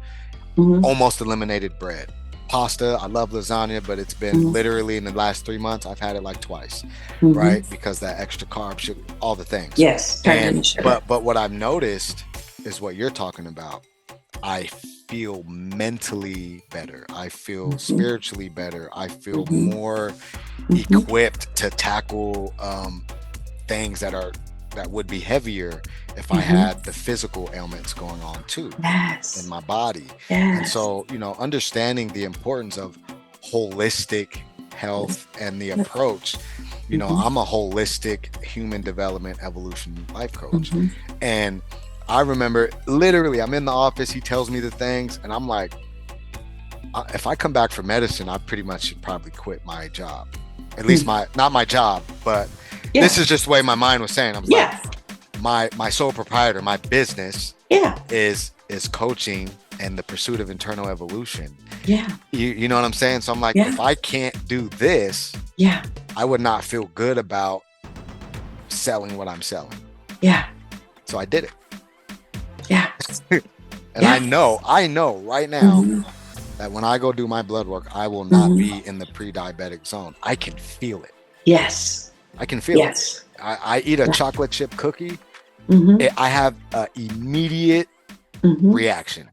almost eliminated bread. pasta. I love lasagna, but it's been literally in the last 3 months, I've had it like twice, right? Because that extra carb, sugar, all the things. Yes, turned into And sugar. but what I've noticed is what you're talking about. I feel mentally better. I feel spiritually better. I feel more equipped to tackle things that would be heavier if I had the physical ailments going on too in my body. And so, understanding the importance of holistic health and the approach, I'm a holistic human development evolution life coach. And I remember literally I'm in the office, he tells me the things, and I'm like, if I come back from medicine, I pretty much should probably quit my job. At least not my job, but this is just the way my mind was saying. I'm like, my sole proprietor, my business is coaching and the pursuit of internal evolution. You know what I'm saying? So I'm like, if I can't do this, I would not feel good about selling what I'm selling. So I did it. And I know right now that when I go do my blood work, I will not be in the pre-diabetic zone. I can feel it. I can feel it. I eat a chocolate chip cookie. I have an immediate reaction.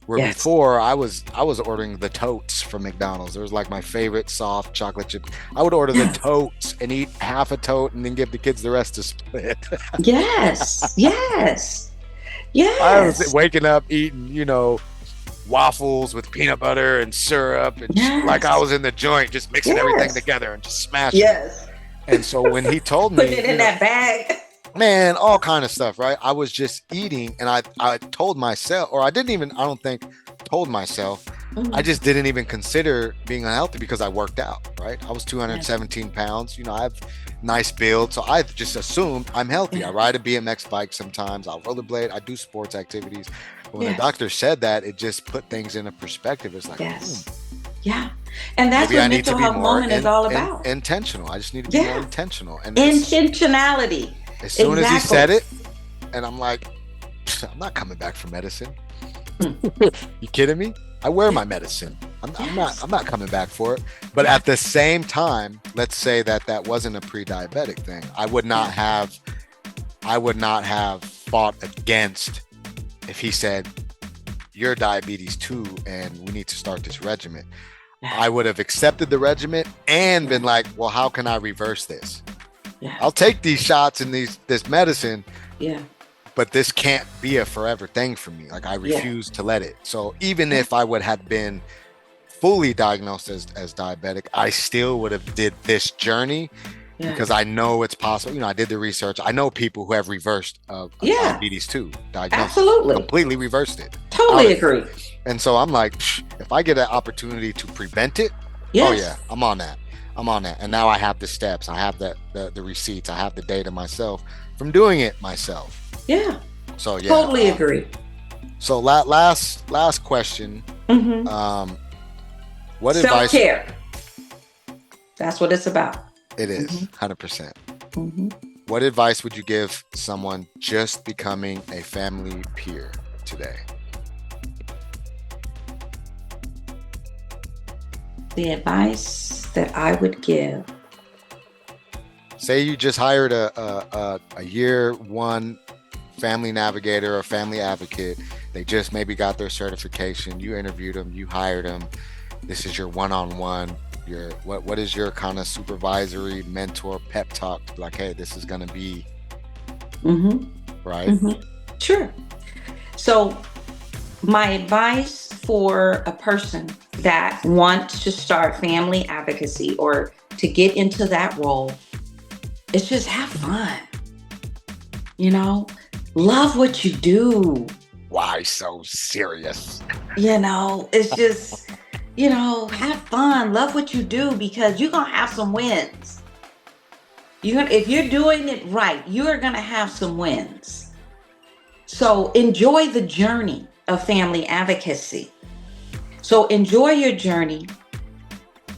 Where before I was ordering the totes from McDonald's. It was like my favorite soft chocolate chip. I would order the totes and eat half a tote and then give the kids the rest to split. I was waking up eating, waffles with peanut butter and syrup and like I was in the joint, just mixing everything together and just smashing it. And so when he told me, put it in that bag, man, all kind of stuff, right? I was just eating, and I told myself, or I don't think told myself, I just didn't even consider being unhealthy because I worked out, right? I was 217 pounds. I have nice build, so I just assumed I'm healthy. I ride a BMX bike sometimes. I'll rollerblade. I do sports activities. But when the doctor said that, it just put things into perspective. It's like, and that's maybe what I need mental to be health more moment is all about. Intentional. I just need to be more intentional. And Intentionality. As soon as he said it, and I'm like, I'm not coming back from medicine. You kidding me? I wear my medicine. I'm not coming back for it. But at the same time, let's say that wasn't a pre-diabetic thing. I would not have fought against if he said, you're diabetes too, and we need to start this regimen. I would have accepted the regimen and been like, well, how can I reverse this? I'll take these shots and this medicine. But this can't be a forever thing for me. Like I refuse to let it. So even if I would have been fully diagnosed as diabetic, I still would have did this journey because I know it's possible. I did the research. I know people who have reversed diabetes too. Diagnosis. Absolutely. Completely reversed it. Totally agree. And so I'm like, if I get an opportunity to prevent it, I'm on that. And now I have the steps. I have the receipts. I have the data myself from doing it myself. So totally agree. So last question. What advice? Self-care. That's what it's about. It is 100%. What advice would you give someone just becoming a family peer today? The advice that I would give. Say you just hired a year one family navigator or family advocate. They just maybe got their certification. You interviewed them. You hired them. This is your one-on-one. What is your kind of supervisory mentor pep talk to be like, hey, this is going to be right? Sure. So my advice for a person that wants to start family advocacy or to get into that role is just have fun. Love what you do. Why so serious? It's just, have fun, love what you do, because you're going to have some wins. If you're doing it right, you're going to have some wins. So enjoy the journey of family advocacy. So enjoy your journey.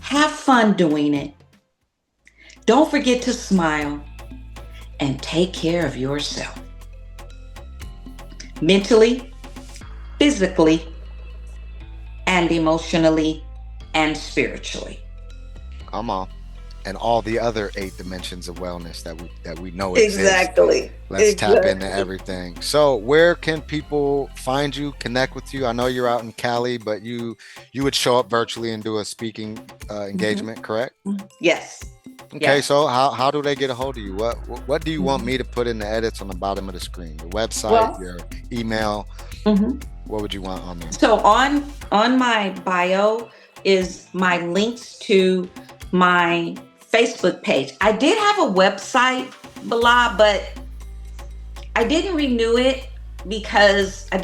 Have fun doing it. Don't forget to smile and take care of yourself. Mentally, physically, and emotionally, and spiritually. Come on. And all the other 8 dimensions of wellness that we know exist. Exactly. Let's tap into everything. So where can people find you, connect with you? I know you're out in Cali, but you would show up virtually and do a speaking engagement, correct? Yes. Okay, yes. so how do they get a hold of you? What do you want me to put in the edits on the bottom of the screen? Your website, your email? What would you want on there? So on my bio is my links to my Facebook page. I did have a website, Bala, but I didn't renew it because I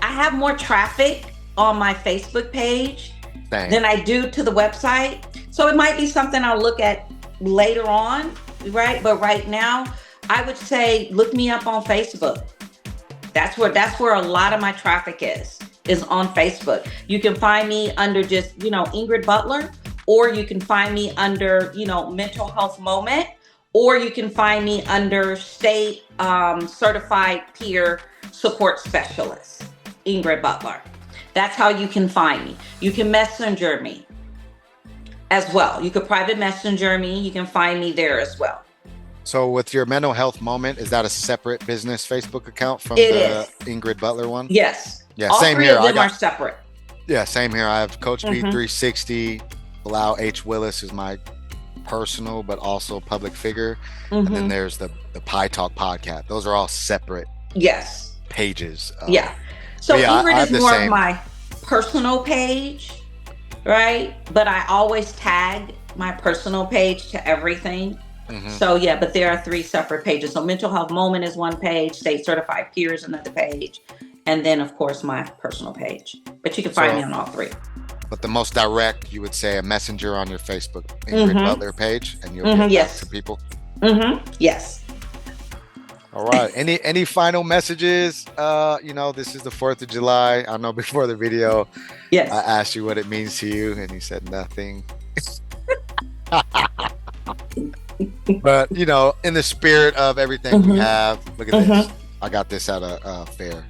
have more traffic on my Facebook page than I do to the website. So it might be something I'll look at later on, right? But right now, I would say look me up on Facebook. That's where a lot of my traffic is on Facebook. You can find me under just, Ingrid Butler, or you can find me under, Mental Health Moment, or you can find me under State Certified Peer Support Specialist, Ingrid Butler. That's how you can find me. You can messenger me as well. You could private messenger me. You can find me there as well. So with your Mental Health Moment, is that a separate business Facebook account from Ingrid Butler one? Yes. Yeah, all same 3 here. of them are separate. Yeah, same here. I have Coach B 360. Bilal H. Willis is my personal, but also public figure. And then there's the Pie Talk podcast. Those are all separate pages. So Ingrid is more of my personal page, right? But I always tag my personal page to everything. So but there are 3 separate pages. So Mental Health Moment is one page, State Certified Peer is another page, and then of course my personal page. But you can find me on all 3. But the most direct, you would say, a messenger on your Facebook Ingrid Butler page, and you'll get back to people. Yes. All right. Any final messages? This is the 4th of July. I know before the video, I asked you what it means to you, and you said nothing. But in the spirit of everything we have, look at this. I got this at a fair.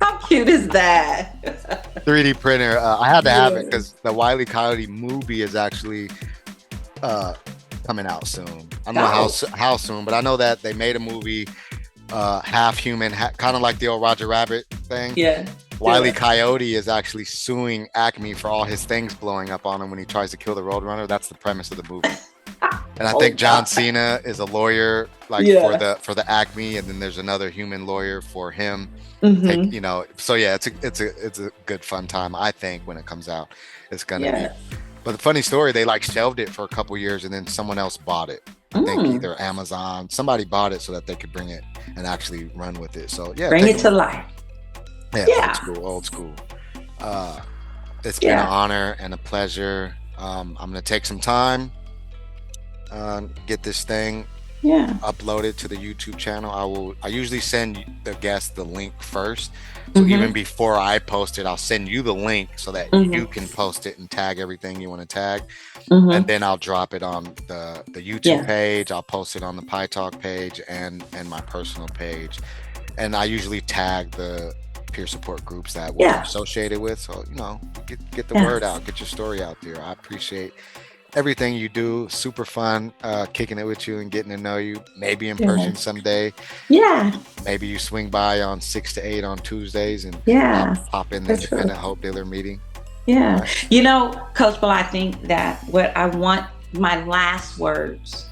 How cute is that? 3D printer. I had to have it because the Wile E. Coyote movie is actually coming out soon. I don't know how soon, but I know that they made a movie, half human, kind of like the old Roger Rabbit thing. Wile E. Coyote is actually suing Acme for all his things blowing up on him when he tries to kill the Roadrunner. That's the premise of the movie. And I think John Cena is a lawyer for the Acme, and then there's another human lawyer for him. So it's a good fun time. I think when it comes out, it's gonna be. But the funny story, they shelved it for a couple years, and then someone else bought it. I think either Amazon, somebody bought it so that they could bring it and actually run with it. So bring it to life. Yeah, old school. It's been an honor and a pleasure. I'm gonna take some time, get this thing uploaded to the YouTube channel. I usually send the guest the link first. So even before I post it, I'll send you the link so that you can post it and tag everything you want to tag. And then I'll drop it on the YouTube page. I'll post it on the Pie Talk page and my personal page. And I usually tag the peer support groups that we're associated with. So, get the word out, get your story out there. I appreciate everything you do. Super fun kicking it with you and getting to know you, maybe in person someday. Maybe you swing by on 6 to 8 on Tuesdays and pop in the Independent Hope Dealer meeting. Right. Coach Bill, I think that what I want, my last words,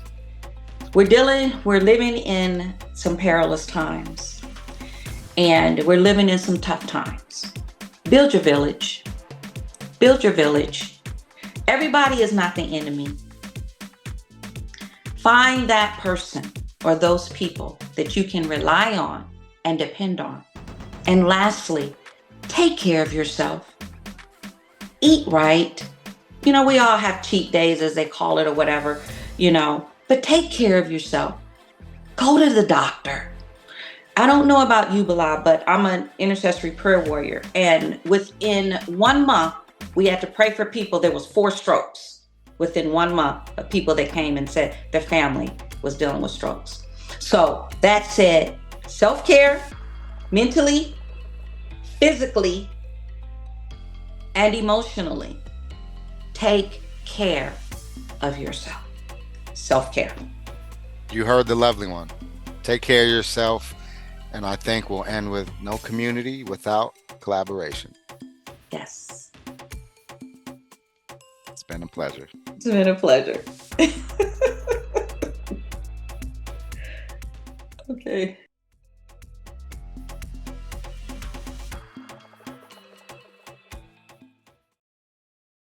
we're living in some perilous times, and we're living in some tough times. Build your village. Everybody is not the enemy. Find that person or those people that you can rely on and depend on. And lastly, take care of yourself. Eat right. We all have cheat days, as they call it, or whatever, but take care of yourself. Go to the doctor. I don't know about you, Bilal, but I'm an intercessory prayer warrior. And within 1 month, we had to pray for people. There was 4 strokes within 1 month of people that came and said their family was dealing with strokes. So that said, self-care, mentally, physically and emotionally. Take care of yourself. Self-care. You heard the lovely one. Take care of yourself. And I think we'll end with no community without collaboration. Yes. It's been a pleasure. It's been a pleasure. Okay.